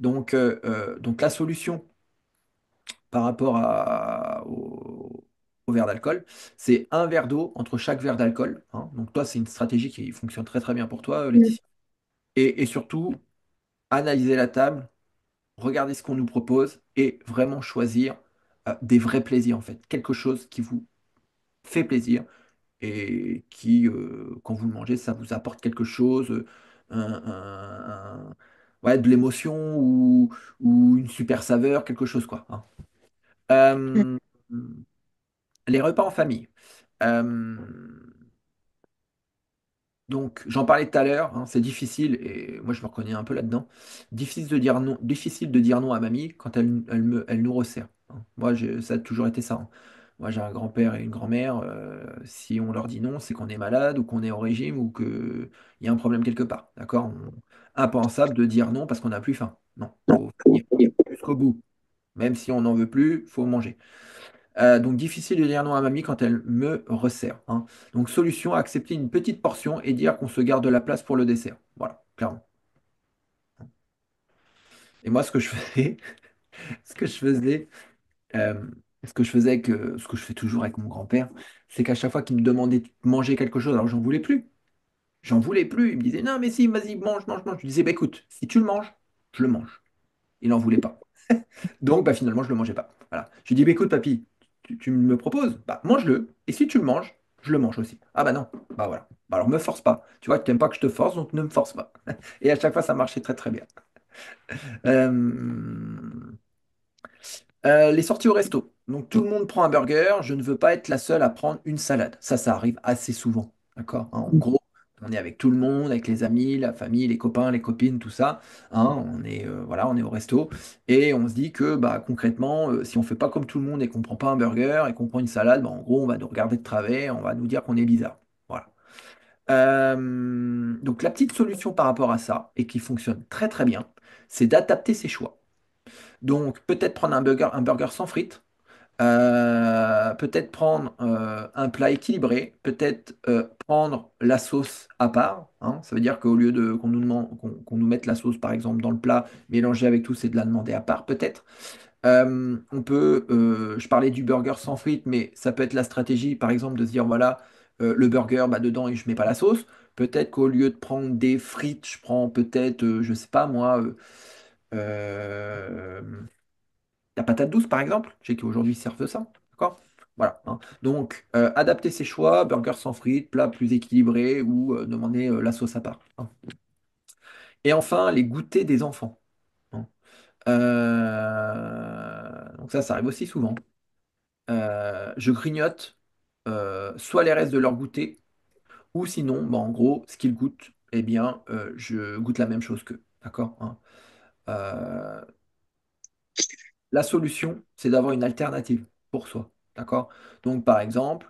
Donc la solution par rapport au verre d'alcool, c'est un verre d'eau entre chaque verre d'alcool, hein. Donc toi, c'est une stratégie qui fonctionne très très bien pour toi, Mm. Laetitia. Et surtout, analyser la table, regarder ce qu'on nous propose et vraiment choisir des vrais plaisirs en fait. Quelque chose qui vous fait plaisir et qui, quand vous le mangez, ça vous apporte quelque chose, ouais, de l'émotion ou une super saveur, quelque chose quoi, hein. Euh, les repas en famille. Euh, Donc, j'en parlais tout à l'heure, hein, c'est difficile, et moi je me reconnais un peu là-dedans. Difficile de dire non à mamie quand elle nous resserre, hein. Ça a toujours été ça, hein. Moi j'ai un grand-père et une grand-mère, si on leur dit non, c'est qu'on est malade ou qu'on est au régime ou qu'il y a un problème quelque part. D'accord? Impensable de dire non parce qu'on n'a plus faim. Non, faut finir jusqu'au bout. Même si on n'en veut plus, faut manger. Donc difficile de dire non à mamie quand elle me resserre, hein. Donc solution, accepter une petite portion et dire qu'on se garde de la place pour le dessert. Voilà, clairement. Et moi, ce que je faisais, ce que je faisais, euh, ce que je fais toujours avec mon grand-père, c'est qu'à chaque fois qu'il me demandait de manger quelque chose, alors j'en voulais plus. J'en voulais plus. Il me disait non, mais si, vas-y, mange, mange, mange. Je lui disais, bah, écoute, si tu le manges, je le mange. Il n'en voulait pas. Donc, bah, finalement, je le mangeais pas. Voilà. Je lui dis, bah, écoute, papy, tu me proposes, bah, mange-le. Et si tu le manges, je le mange aussi. Ah, bah non. Bah voilà. Bah, alors, me force pas. Tu vois, tu n'aimes pas que je te force, donc ne me force pas. Et à chaque fois, ça marchait très, très bien. Euh, les sorties au resto. Donc, tout le monde prend un burger. Je ne veux pas être la seule à prendre une salade. Ça arrive assez souvent. D'accord, hein. En gros, on est avec tout le monde, avec les amis, la famille, les copains, les copines, tout ça, hein. Voilà, on est au resto. Et on se dit que bah, concrètement, si on fait pas comme tout le monde et qu'on prend pas un burger et qu'on prend une salade, bah, en gros, on va nous regarder de travers, on va nous dire qu'on est bizarre. Voilà. Donc, la petite solution par rapport à ça, et qui fonctionne très très bien, c'est d'adapter ses choix. Donc, peut-être prendre un burger sans frites, peut-être prendre un plat équilibré, peut-être prendre la sauce à part, hein. Ça veut dire qu'au lieu de qu'on nous demande, qu'on nous mette la sauce par exemple dans le plat, mélanger avec tout, c'est de la demander à part, peut-être. Je parlais du burger sans frites, mais ça peut être la stratégie par exemple de se dire voilà, le burger, bah, dedans je mets pas la sauce. Peut-être qu'au lieu de prendre des frites, je prends peut-être, je sais pas moi, euh, la patate douce, par exemple, je sais qu'aujourd'hui ils servent ça. D'accord? Voilà, hein. Donc, adapter ses choix, burger sans frites, plat plus équilibré ou demander la sauce à part, hein. Et enfin, les goûters des enfants, hein. Donc ça arrive aussi souvent. Je grignote soit les restes de leur goûter, ou sinon, bah, en gros, ce qu'ils goûtent, eh bien, je goûte la même chose qu'eux. D'accord, hein. Euh, La solution, c'est d'avoir une alternative pour soi. D'accord? Donc, par exemple,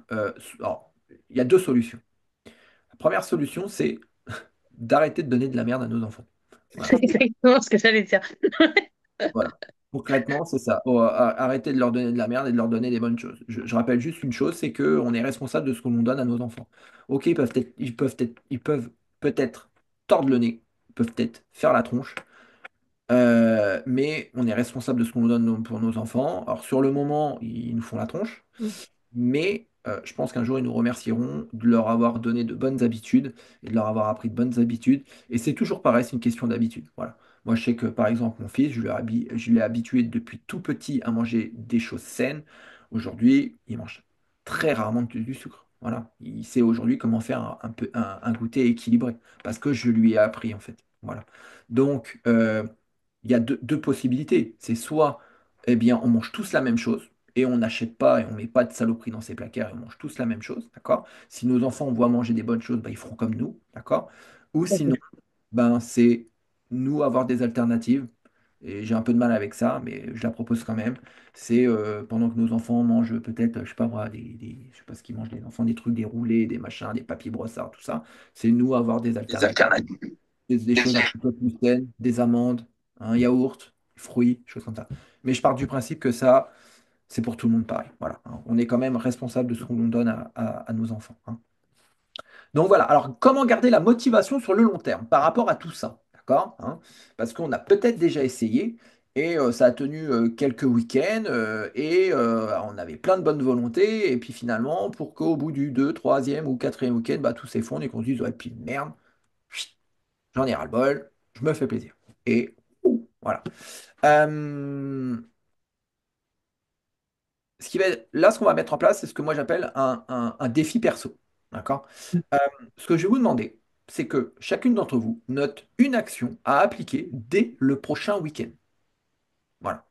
alors, il y a deux solutions. La première solution, c'est d'arrêter de donner de la merde à nos enfants. C'est Voilà. exactement ce que j'allais dire. Voilà. Concrètement, c'est ça. Arrêter de leur donner de la merde et de leur donner des bonnes choses. Je rappelle juste une chose, c'est qu'on est responsable de ce que l'on donne à nos enfants. Ok, ils peuvent peut-être tordre le nez, ils peuvent peut-être faire la tronche, mais on est responsable de ce qu'on donne pour nos enfants. Alors sur le moment, ils nous font la tronche, Mm. mais je pense qu'un jour, ils nous remercieront de leur avoir donné de bonnes habitudes et de leur avoir appris de bonnes habitudes. Et c'est toujours pareil, c'est une question d'habitude. Voilà. Moi, je sais que par exemple, mon fils, je l'ai habitué depuis tout petit à manger des choses saines. Aujourd'hui, il mange très rarement du sucre. Voilà. Il sait aujourd'hui comment faire un goûter équilibré parce que je lui ai appris en fait. Voilà. Donc, il y a deux possibilités. C'est soit, eh bien, on mange tous la même chose et on n'achète pas et on met pas de saloperie dans ses placards et on mange tous la même chose, d'accord? Si nos enfants voient manger des bonnes choses, bah, ils feront comme nous, d'accord? Ou sinon, ben, c'est nous avoir des alternatives. Et j'ai un peu de mal avec ça, mais je la propose quand même. C'est pendant que nos enfants mangent peut-être, je sais pas moi, je sais pas ce qu'ils mangent les enfants, des trucs, des roulés, des machins, des papiers brossards, tout ça. C'est nous avoir des Des alternatives, alternatives. des choses un petit peu plus saines, des amandes, un yaourt, des fruits, des choses comme ça. Mais je pars du principe que ça, c'est pour tout le monde pareil. Voilà, hein. On est quand même responsable de ce qu'on donne à nos enfants, hein. Donc voilà, alors comment garder la motivation sur le long terme par rapport à tout ça? D'accord, hein? Parce qu'on a peut-être déjà essayé et ça a tenu quelques week-ends et on avait plein de bonnes volontés et puis finalement, pour qu'au bout du 2, troisième ou quatrième week-end, bah, tout s'effondre et qu'on se dise, ouais, puis merde, chut, j'en ai ras-le-bol, je me fais plaisir. Et voilà. Euh, Là, ce qu'on va mettre en place, c'est ce que moi j'appelle un défi perso. D'accord? Euh, Ce que je vais vous demander, c'est que chacune d'entre vous note une action à appliquer dès le prochain week-end. Voilà.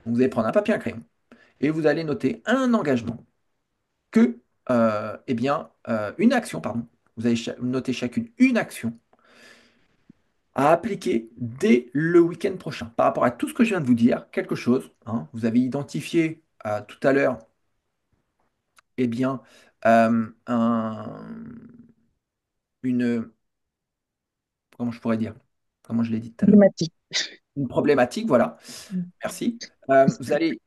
Donc, vous allez prendre un papier et un crayon et vous allez noter un engagement une action, pardon. Vous allez noter chacune une action à appliquer dès le week-end prochain. Par rapport à tout ce que je viens de vous dire, quelque chose, hein, vous avez identifié tout à l'heure eh bien, une, comment je pourrais dire, comment je l'ai dit tout à l'heure, Problématique. une problématique, voilà, merci. Vous allez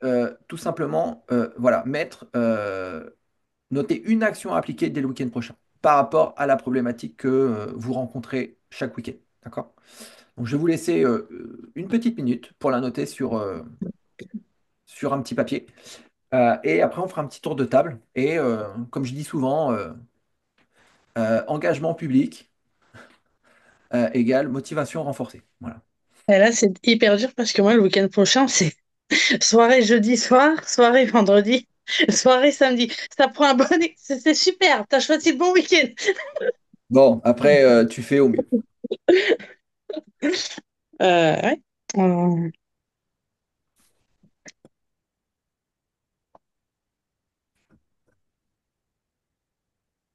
tout simplement, voilà, noter une action à appliquer dès le week-end prochain par rapport à la problématique que vous rencontrez chaque week-end, d'accord? Donc, je vais vous laisser une petite minute pour la noter sur un petit papier. Et après, on fera un petit tour de table. Et comme je dis souvent, engagement public égale motivation renforcée. Voilà. Et là, c'est hyper dur parce que moi, le week-end prochain, c'est soirée jeudi soir, soirée vendredi, soirée samedi. Ça prend un bon... C'est super, t'as choisi le bon week-end. Bon, après, tu fais au mieux. Ouais. Euh,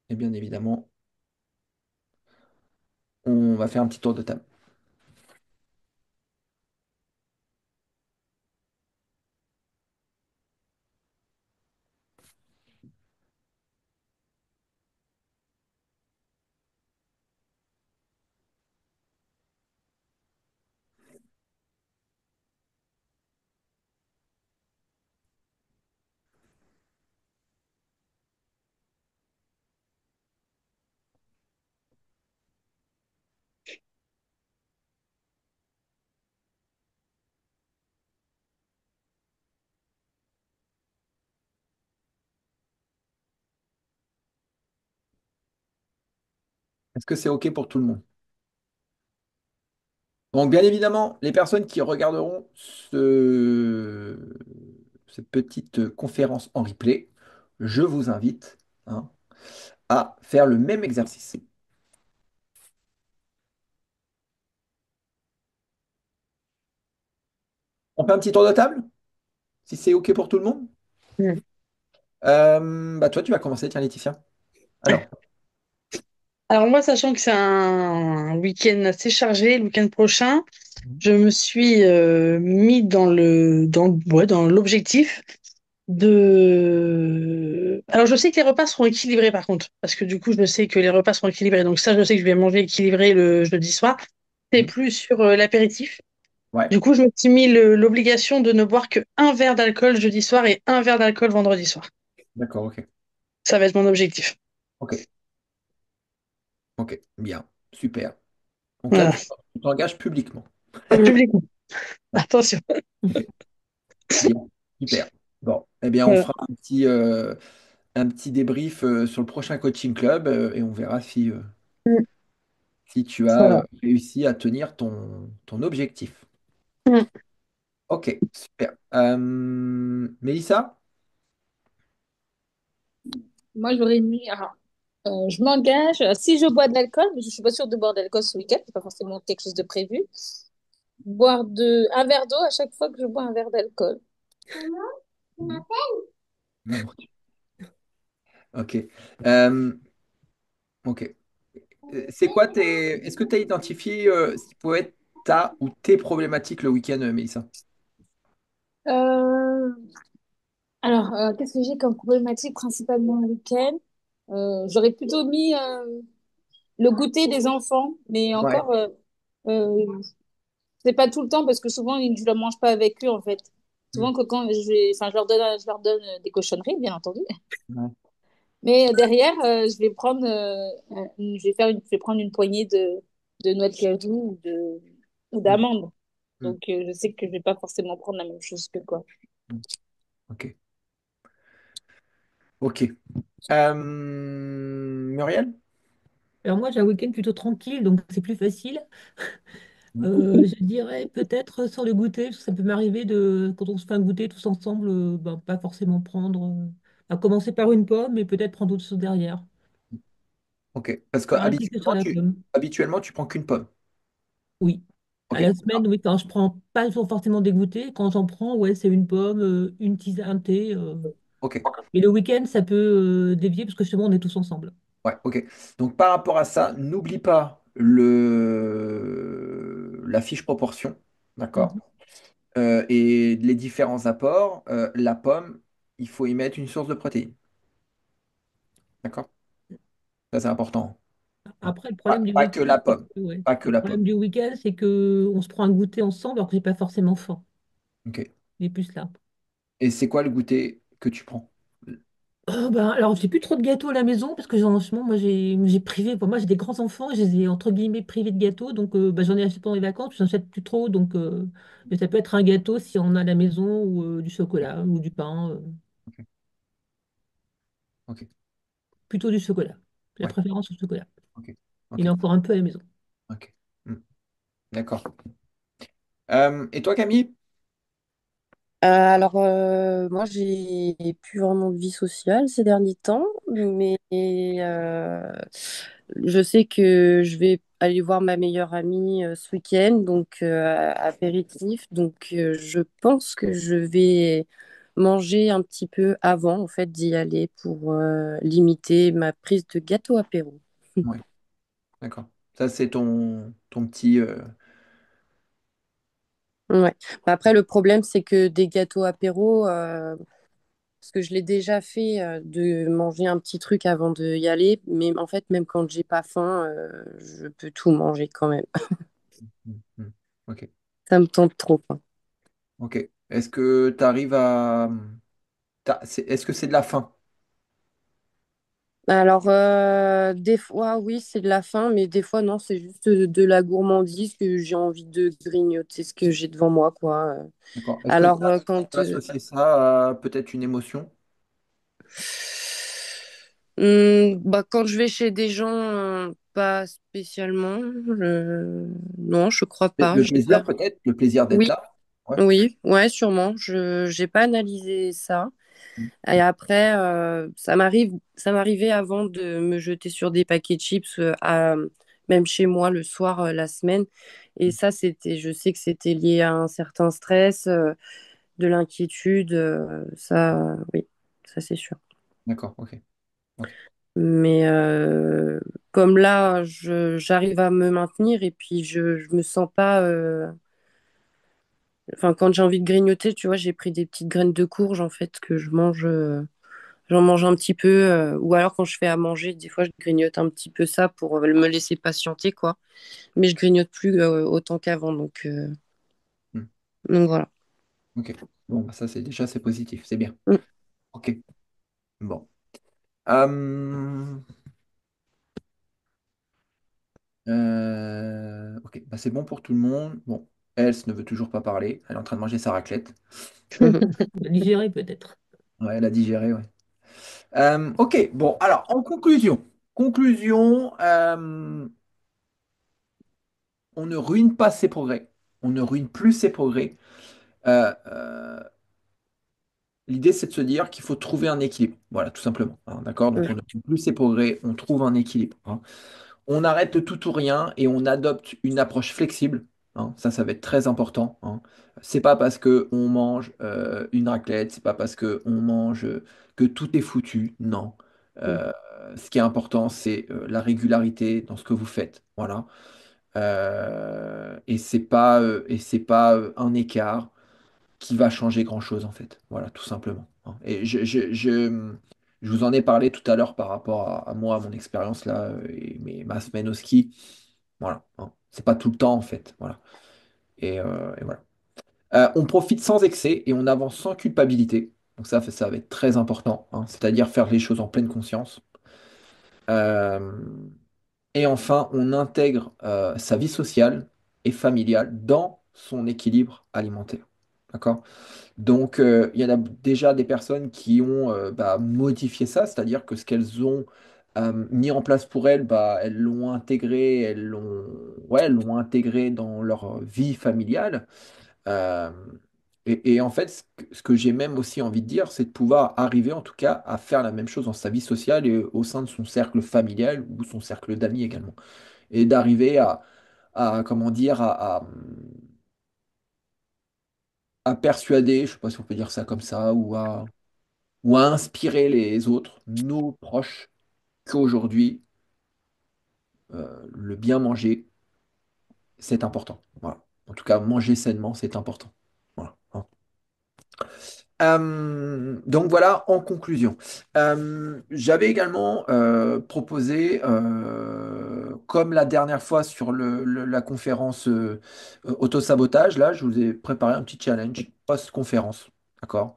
Et bien évidemment, on va faire un petit tour de table. Est-ce que c'est OK pour tout le monde? Donc, bien évidemment, les personnes qui regarderont cette petite conférence en replay, je vous invite, hein, à faire le même exercice. On fait un petit tour de table, si c'est OK pour tout le monde? Bah toi, tu vas commencer, tiens, Laetitia. Alors, Alors moi, sachant que c'est un week-end assez chargé, le week-end prochain, je me suis mis dans l'objectif de... Alors je sais que les repas seront équilibrés par contre, parce que du coup, je sais que les repas seront équilibrés. Donc ça, je sais que je vais manger équilibré le jeudi soir. C'est plus sur l'apéritif. ouais, Du coup, je me suis mis l'obligation de ne boire que un verre d'alcool jeudi soir et un verre d'alcool vendredi soir. d'accord, OK. Ça va être mon objectif. OK, OK, bien, super. Donc là, Voilà. tu t'engages publiquement. Publiquement. Attention. OK, bien, super. Bon, eh bien, on Voilà. fera un petit débrief sur le prochain coaching club et on verra si tu as Voilà. réussi à tenir ton objectif. Mm. OK, super. Mélissa? Moi, j'aurais mis. Je m'engage. Si je bois de l'alcool, mais je suis pas sûre de boire de l'alcool ce week-end, c'est pas forcément quelque chose de prévu. boire un verre d'eau à chaque fois que je bois un verre d'alcool. Mhm. Non. Ok. Euh, ok. C'est quoi tes... Est-ce que tu as identifié ce qui pouvait être ta ou tes problématiques le week-end, Mélissa? Euh, alors, qu'est-ce que j'ai comme problématique principalement le week-end? J'aurais plutôt mis le goûter des enfants, mais Ouais. encore, euh, c'est pas tout le temps parce que souvent, je ne le mange pas avec eux en fait. Mm. Souvent, quand enfin, je leur donne des cochonneries, bien entendu. Ouais. Mais derrière, je vais prendre une poignée de noix de cajou ou Mm. d'amandes. Mm. Donc, je sais que je vais pas forcément prendre la même chose que quoi. Mm. Ok. Ok. Muriel? Alors moi, j'ai un week-end plutôt tranquille, donc c'est plus facile. Je dirais peut-être sans le goûter, parce que ça peut m'arriver de, quand on se fait un goûter tous ensemble, ben, pas forcément prendre, à commencer par une pomme, mais peut-être prendre autre chose derrière. Ok. Parce que Pas insister sur la pomme. habituellement, tu prends qu'une pomme. Oui. À Ok. la semaine, oui, quand je prends pas toujours forcément des goûters, quand j'en prends, ouais, c'est une pomme, une tisane, un thé. Ok. Mais le week-end, ça peut dévier parce que justement, on est tous ensemble. Ouais, ok. Donc par rapport à ça, n'oublie pas la fiche proportion, d'accord? Mhm. Et les différents apports. La pomme, il faut y mettre une source de protéines, d'accord? Ça, c'est important. Hein. Après, le Pas, problème du pas que week-end, la c'est pomme. que, ouais, Pas que le la pomme. problème du week-end, c'est que on se prend un goûter ensemble alors que j'ai pas forcément faim. Ok. Il est plus là. Et c'est quoi le goûter que tu prends? Ben, alors, j'ai plus trop de gâteaux à la maison parce que franchement, moi, j'ai privé. Pour moi, j'ai des grands enfants et je les ai entre guillemets privés de gâteaux. Donc, ben, j'en ai acheté pendant les vacances, puis j'en achète plus trop. Donc, mais ça peut être un gâteau si on a à la maison ou du chocolat ou du pain. Ok. Ok. Plutôt du chocolat. La Ouais. préférence au chocolat. Ok. Il Ok. est encore un peu à la maison. Ok. Hmm. D'accord. Et toi, Camille? Alors, moi, j'ai plus vraiment de vie sociale ces derniers temps, mais je sais que je vais aller voir ma meilleure amie ce week-end, donc apéritif. Donc, je pense que je vais manger un petit peu avant, en fait, d'y aller pour limiter ma prise de gâteau apéro. Ouais. D'accord. Ça, c'est ton petit. Ouais. Après, le problème, c'est que des gâteaux apéro, parce que je l'ai déjà fait de manger un petit truc avant de y aller, mais en fait, même quand j'ai pas faim, je peux tout manger quand même. Hmm. Hmm. Ok. Ça me tente trop, quoi. Ok. Est-ce que tu arrives à. Est-ce que c'est de la faim? Alors, des fois, oui, c'est de la faim, mais des fois, non, c'est juste de la gourmandise que j'ai envie de grignoter ce que j'ai devant moi, quoi. D'accord. Est-ce que tu Alors, quand peux associer ça à peut-être une émotion? bah, quand je vais chez des gens, pas spécialement. Non, je crois pas. Le J'ai pas. plaisir, peut-être? Le plaisir d'être Oui, là? Ouais. oui, ouais, sûrement. Je j'ai pas analysé ça. Hmm. Et après, ça m'arrivait avant de me jeter sur des paquets de chips, même chez moi le soir, la semaine. Et ça, je sais que c'était lié à un certain stress, de l'inquiétude, ça, oui, ça c'est sûr. D'accord. Ok. Ok. Mais comme là, j'arrive à me maintenir et puis je me sens pas. Enfin, quand j'ai envie de grignoter, tu vois, j'ai pris des petites graines de courge en fait que je mange. J'en mange un petit peu, ou alors quand je fais à manger, des fois je grignote un petit peu ça pour me laisser patienter, quoi. Mais je grignote plus autant qu'avant, Hmm. donc voilà. Ok. Bon, bah, ça, c'est positif. C'est bien. Mm. Ok. Bon. Euh, ok. Bah, c'est bon pour tout le monde. Bon. Else ne veut toujours pas parler. Elle est en train de manger sa raclette. Digérer peut-être. Ouais, elle a digéré, ouais. Ok. Bon, alors, en conclusion. Conclusion, on ne ruine pas ses progrès. On ne ruine plus ses progrès. L'idée, c'est de se dire qu'il faut trouver un équilibre. Voilà, tout simplement. Hein, d'accord? Donc, on ne fait plus ses progrès, on trouve un équilibre. Hein. On arrête le tout ou rien et on adopte une approche flexible. hein. Ça va être très important, hein. C'est pas parce que on mange une raclette, c'est pas parce que on mange que tout est foutu. Non. Mm. Euh, Ce qui est important, c'est la régularité dans ce que vous faites. Voilà. Et c'est pas un écart qui va changer grand-chose en fait. Voilà, tout simplement, hein. Et je vous en ai parlé tout à l'heure par rapport à moi, à mon expérience là, ma semaine au ski. Voilà, hein. C'est pas tout le temps en fait. Voilà. Et voilà. On profite sans excès et on avance sans culpabilité. Donc ça va être très important, hein. C'est-à-dire faire les choses en pleine conscience. Euh, et enfin, on intègre sa vie sociale et familiale dans son équilibre alimentaire. D'accord? Donc, il y en a déjà des personnes qui ont modifié ça, c'est-à-dire que ce qu'elles ont mis en place pour elles, elles l'ont intégré, elles l'ont intégré dans leur vie familiale. Euh, et en fait, ce que j'ai même aussi envie de dire, c'est de pouvoir arriver en tout cas à faire la même chose dans sa vie sociale et au sein de son cercle familial ou son cercle d'amis également. Et d'arriver comment dire, à persuader, je sais pas si on peut dire ça comme ça, ou à inspirer les autres, nos proches, qu'aujourd'hui, le bien manger, c'est important. Voilà. En tout cas, manger sainement, c'est important. Voilà, hein. Donc voilà, en conclusion. J'avais également proposé, comme la dernière fois sur la conférence autosabotage, là, je vous ai préparé un petit challenge post-conférence. D'accord?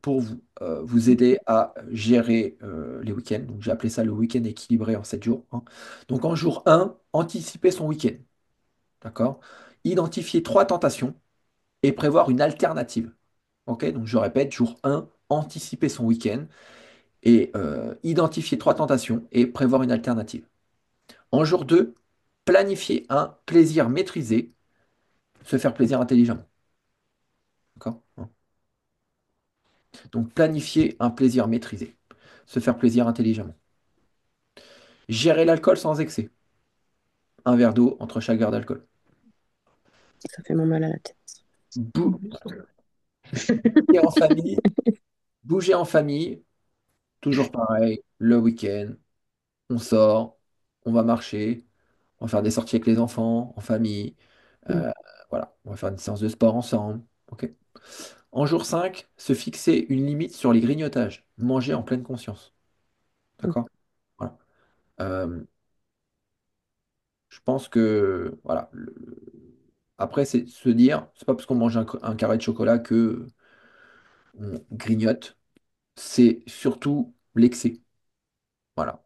Pour vous aider à gérer les week-ends. Donc, j'ai appelé ça le week-end équilibré en 7 jours, hein. Donc, en jour 1, anticiper son week-end. D'accord? Identifier 3 tentations et prévoir une alternative. Ok? Donc, je répète, jour 1, anticiper son week-end et identifier 3 tentations et prévoir une alternative. En jour 2, planifier un plaisir maîtrisé, se faire plaisir intelligemment. D'accord? Donc, planifier un plaisir maîtrisé, se faire plaisir intelligemment. Gérer l'alcool sans excès. Un verre d'eau entre chaque verre d'alcool. Ça fait moins mal à la tête. Bouger en famille. Bouger en famille. Toujours pareil. Le week-end, on sort, on va marcher, on va faire des sorties avec les enfants, en famille. Mm. Euh, voilà, on va faire une séance de sport ensemble. Ok. En jour 5, se fixer une limite sur les grignotages. Manger en pleine conscience. Mm. D'accord? Voilà. Euh, je pense que voilà. Après, c'est se dire, c'est pas parce qu'on mange un carré de chocolat que on grignote, c'est surtout l'excès. Voilà.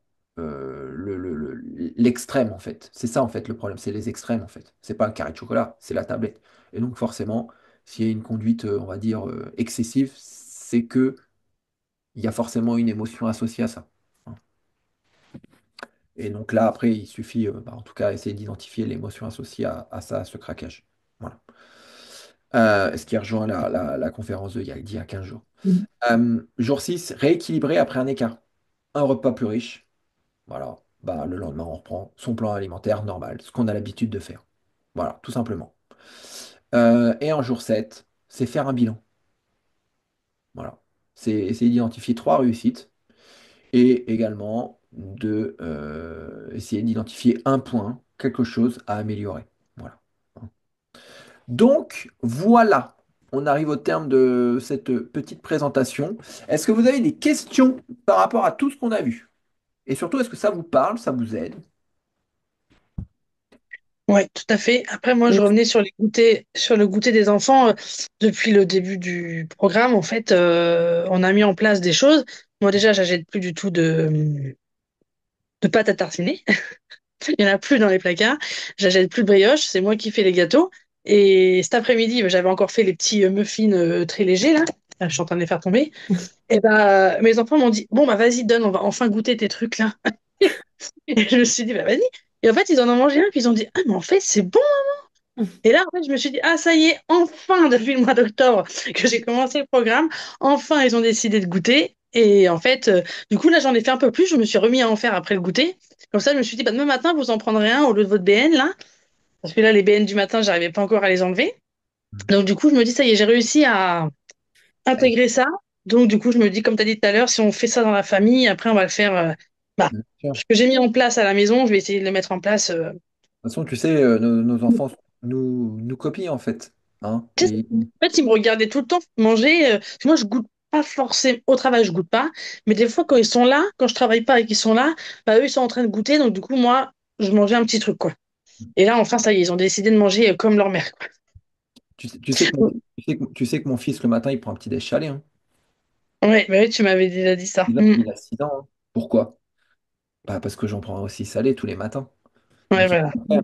L'extrême, en fait. C'est ça, en fait, le problème. C'est les extrêmes, en fait. C'est pas un carré de chocolat, c'est la tablette. Et donc, forcément, s'il y a une conduite, on va dire, excessive, c'est que il y a forcément une émotion associée à ça, hein. Et donc là, après, il suffit, en tout cas, essayer d'identifier l'émotion associée à ça, à ce craquage. Voilà. Ce qui rejoint la conférence d'il y a 15 jours. Mhm. Jour 6, rééquilibrer après un écart. Un repas plus riche. Voilà. Le lendemain, on reprend son plan alimentaire normal, ce qu'on a l'habitude de faire. Voilà, tout simplement. Et en jour 7, c'est faire un bilan. Voilà. C'est essayer d'identifier 3 réussites et également de essayer d'identifier un point, quelque chose à améliorer. Voilà. Donc, voilà. On arrive au terme de cette petite présentation. Est-ce que vous avez des questions par rapport à tout ce qu'on a vu? Et surtout, est-ce que ça vous parle, ça vous aide? Ouais, tout à fait. Après, moi, je Oui. revenais sur le goûter des enfants. Depuis le début du programme, en fait, on a mis en place des choses. Moi, déjà, j'achète plus du tout de pâte à tartiner. Il n'y en a plus dans les placards. J'achète plus de brioche. C'est moi qui fais les gâteaux. Et cet après-midi, j'avais encore fait les petits muffins très légers, là. Je suis en train de les faire tomber. Et mes enfants m'ont dit, bon, bah, vas-y, donne, on va enfin goûter tes trucs, là. Et je me suis dit, bah, vas-y. Et en fait, ils en ont mangé un, puis ils ont dit, ah, mais en fait, c'est bon. Et là, en fait, je me suis dit, ah, ça y est, enfin, depuis le mois d'octobre que j'ai commencé le programme, enfin, ils ont décidé de goûter. Et en fait, du coup, là, j'en ai fait un peu plus. Je me suis remis à en faire après le goûter. Comme ça, je me suis dit, bah, demain matin, vous en prendrez un au lieu de votre BN, là. Parce que là, les BN du matin, j'arrivais pas encore à les enlever. Donc, du coup, je me dis, ça y est, j'ai réussi à Ouais, intégrer ça. Donc, du coup, je me dis, comme tu as dit tout à l'heure, si on fait ça dans la famille, après, on va le faire. Bah, bien sûr. ce que j'ai mis en place à la maison, je vais essayer de le mettre en place. De toute façon, tu sais, nos enfants nous copient en fait. Hein. Tu sais, en fait, ils me regardaient tout le temps manger. Parce que moi, je goûte pas forcément. Au travail, je goûte pas. Mais des fois, quand ils sont là, quand je travaille pas et qu'ils sont là, bah, eux, ils sont en train de goûter. Donc, du coup, moi, je mangeais un petit truc, quoi. Et là, enfin, ça y est, ils ont décidé de manger comme leur mère, quoi. Tu sais que mon fils, le matin, il prend un petit déj salé. Hein. Ouais, bah oui, tu m'avais déjà dit ça. Il a 6 ans. Hein. Pourquoi? Bah, parce que j'en prends aussi salé tous les matins. Ouais, Donc, il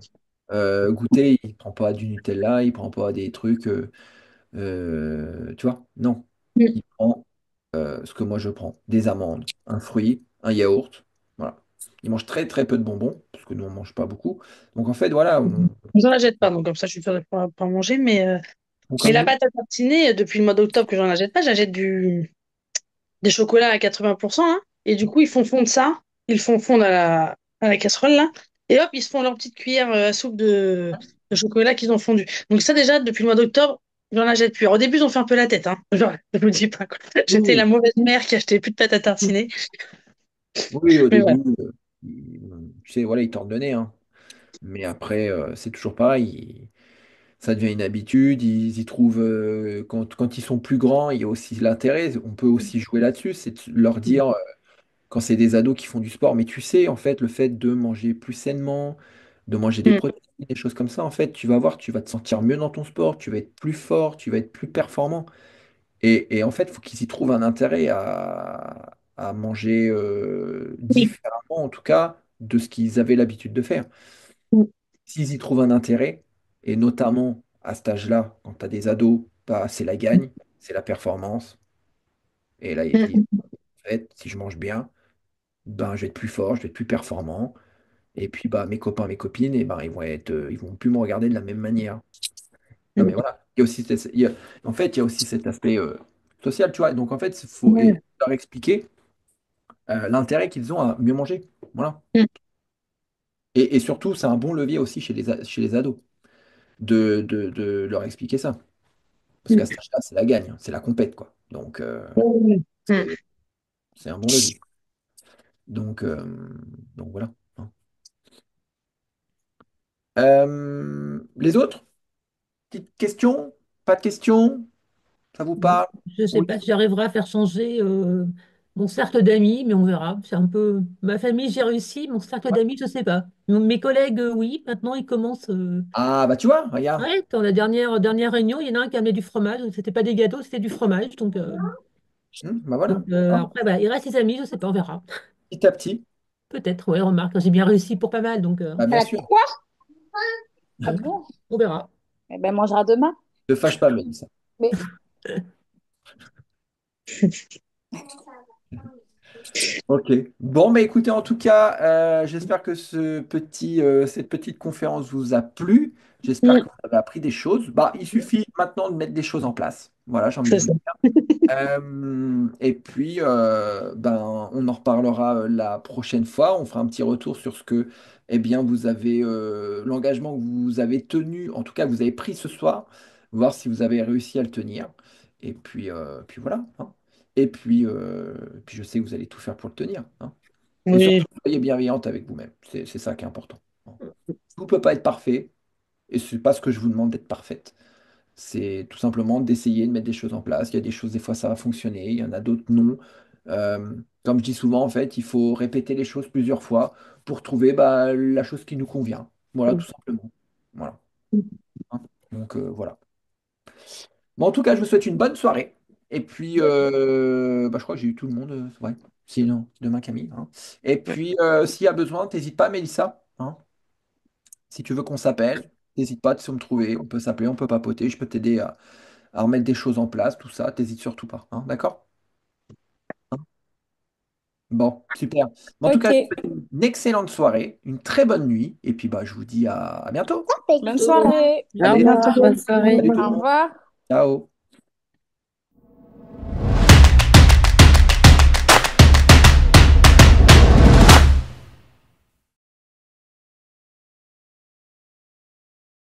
voilà. goûter, il prend pas du Nutella, il prend pas des trucs, tu vois, non. Mm. Il prend ce que moi je prends, des amandes, un fruit, un yaourt, voilà. Il mange très très peu de bonbons, parce que nous on mange pas beaucoup. Donc en fait, voilà, J'en achète pas, donc comme ça, je suis sûre de pas en manger. Mais comme la nous. pâte à tartiner, depuis le mois d'octobre que j'en achète pas, j'achète des chocolats à 80%, hein. Et du coup, ils font fondre ça. Ils le font fondre à la casserole, là. Et hop, ils se font leur petite cuillère à soupe de chocolat qu'ils ont fondu. Donc ça, déjà, depuis le mois d'octobre, j'en achète plus. Alors, au début, ils ont fait un peu la tête, hein. Genre, je vous dis pas, quoi. J'étais Oui, la mauvaise mère qui achetait plus de pâte à tartiner. oui, au Mais voilà. début, tu sais, voilà, il tord le nez, hein. Mais après, c'est toujours pareil. Ça devient une habitude. Ils y trouvent, quand ils sont plus grands, il y a aussi l'intérêt. On peut aussi jouer là-dessus. C'est de leur dire, quand c'est des ados qui font du sport, mais tu sais, en fait, le fait de manger plus sainement, de manger des Mm. protéines, des choses comme ça, en fait, tu vas voir, tu vas te sentir mieux dans ton sport, tu vas être plus fort, tu vas être plus performant. Et en fait, il faut qu'ils y trouvent un intérêt à manger Oui. différemment, en tout cas, de ce qu'ils avaient l'habitude de faire. Mm. S'ils y trouvent un intérêt, et notamment à cet âge-là, quand tu as des ados, bah, c'est la gagne, c'est la performance. Et là, ils se disent, Mm. en fait, si je mange bien, ben, je vais être plus fort, je vais être plus performant. Et puis, bah, mes copains, mes copines, et ben, ils vont plus me regarder de la même manière. Non, mais Mm. voilà. Il y a aussi, en fait, il y a aussi cet aspect social, tu vois. Donc, en fait, il faut Ouais. leur expliquer l'intérêt qu'ils ont à mieux manger. Voilà. Mm. Et surtout, c'est un bon levier aussi chez les ados de leur expliquer ça. Parce qu'à Mm. cet âge-là, c'est la gagne, hein, c'est la compète, quoi. Donc, Ouais. Mm. c'est c'est un bon levier. Donc, euh, donc voilà. Hein. Les autres, petites questions? Pas de questions? Ça vous parle? Je ne sais Oui. pas si j'arriverai à faire changer mon cercle d'amis, mais on verra. C'est un peu ma famille, j'ai réussi. Mon cercle d'amis, je ne sais pas. Mes collègues, oui. Maintenant, ils commencent. Ah, bah tu vois, regarde. Ouais, dans la dernière réunion, il y en a un qui a amené du fromage. C'était pas des gâteaux, c'était du fromage. Bah voilà. Hein. Après, bah, il reste ses amis, je ne sais pas, on verra. Petit à petit. Peut-être, ouais, remarque, j'ai bien réussi pour pas mal, Bah À bien la sûr. quoi? Ah donc, bon? on verra. Eh ben, mangera demain. Ne fâche pas, Mélissa. Mais Ok. Bon, bah écoutez, en tout cas, j'espère que cette petite conférence vous a plu. J'espère Mm. que vous avez appris des choses. Bah, il suffit maintenant de mettre des choses en place. Voilà, j'ai envie de C'est vous ça. dire. Et puis, ben, on en reparlera la prochaine fois. On fera un petit retour sur ce que, eh bien, vous avez, l'engagement que vous avez tenu, en tout cas, que vous avez pris ce soir, voir si vous avez réussi à le tenir. Et puis voilà. Hein. Et puis, je sais que vous allez tout faire pour le tenir. Hein. Et Oui. surtout, soyez bienveillante avec vous-même. C'est ça qui est important. Hein. Tout ne peut pas être parfait, et c'est pas ce que je vous demande d'être parfaite. C'est tout simplement d'essayer de mettre des choses en place. Il y a des choses, des fois, ça va fonctionner, il y en a d'autres, non. Comme je dis souvent, en fait, il faut répéter les choses plusieurs fois pour trouver bah, la chose qui nous convient. Voilà, tout simplement. Voilà. Hein. Donc, voilà. Bon, en tout cas, je vous souhaite une bonne soirée. Et puis, bah, je crois que j'ai eu tout le monde. Ouais. Sinon, demain, Camille. Hein. Et puis, s'il y a besoin, n'hésite pas, Mélissa. Hein. Si tu veux qu'on s'appelle, n'hésite pas, tu sais où me trouver. On peut s'appeler, on peut papoter. Je peux t'aider à remettre des choses en place, tout ça, t'hésites surtout pas. Hein, d'accord? Bon, super. Mais en tout cas, je ok. vous souhaite une excellente soirée, une très bonne nuit, et puis bah, je vous dis à bientôt. Bonne Bientôt. soirée. Au Allez, revoir, bonne soirée. salut tout le Au monde. revoir. Ciao.